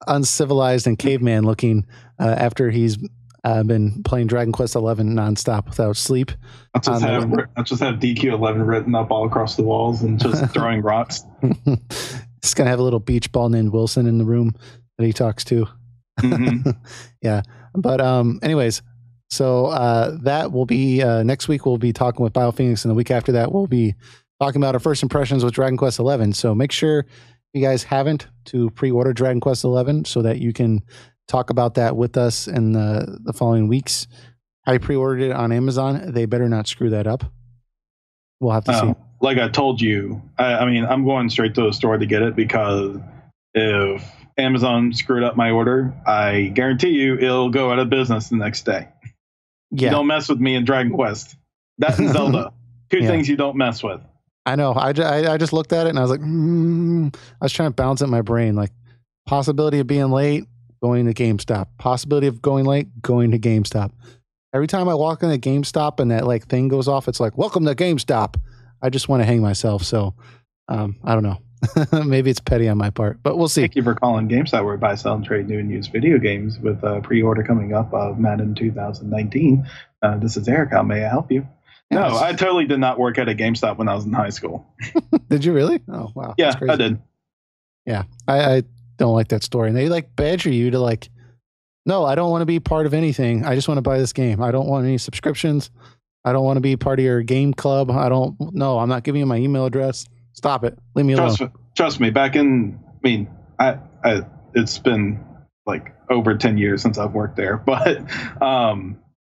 uncivilized and caveman looking after he's been playing Dragon Quest XI nonstop without sleep. I'll just have DQ11 written up all across the walls and just throwing rocks. He's gonna have a little beach ball named Wilson in the room that he talks to. Mm-hmm. Yeah, but anyways, so that will be next week. We'll be talking with BioPhoenix, and the week after that, we'll be talking about our first impressions with Dragon Quest XI. So make sure you guys haven't to pre-order Dragon Quest XI so that you can talk about that with us in the following weeks. I pre-ordered it on Amazon. They better not screw that up. We'll have to see. Like I told you, I mean, I'm going straight to the store to get it, because if Amazon screwed up my order, I guarantee you it'll go out of business the next day. Yeah. You don't mess with me in Dragon Quest. That and Zelda. Two things you don't mess with. I know. I just looked at it and I was like, I was trying to balance it in my brain. Like, possibility of being late, going to GameStop. Possibility of going late, going to GameStop. Every time I walk in a GameStop and that like thing goes off, it's like, welcome to GameStop. I just want to hang myself. So I don't know. Maybe it's petty on my part, but we'll see. Thank you for calling GameStop, where we buy, sell, and trade new and used video games, with a pre-order coming up of Madden 2019. This is Eric. How may I help you? No, I totally did not work at a GameStop when I was in high school. Did you really? Oh, wow. Yeah, I did. Yeah, I don't like that story. And they like badger you to like, no, I don't want to be part of anything. I just want to buy this game. I don't want any subscriptions. I don't want to be part of your game club. I'm not giving you my email address. Stop it. Leave me alone. Trust me. It's been like over 10 years since I've worked there, but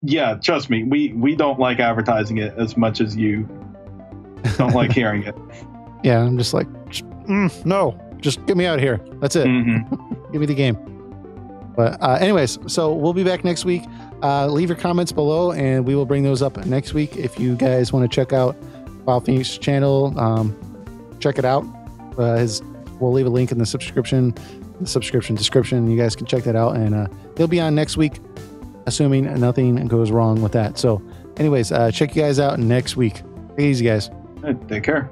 yeah, trust me. We don't like advertising it as much as you don't like hearing it. Yeah, I'm just like, no, just get me out of here. That's it. Mm-hmm. Give me the game. But anyways, so we'll be back next week. Leave your comments below, and we will bring those up next week. If you guys want to check out BioPhoenix's channel, check it out. We'll leave a link in the subscription description. You guys can check that out, and he'll be on next week, assuming nothing goes wrong with that. So anyways, check you guys out next week. Take it easy, guys. Take care.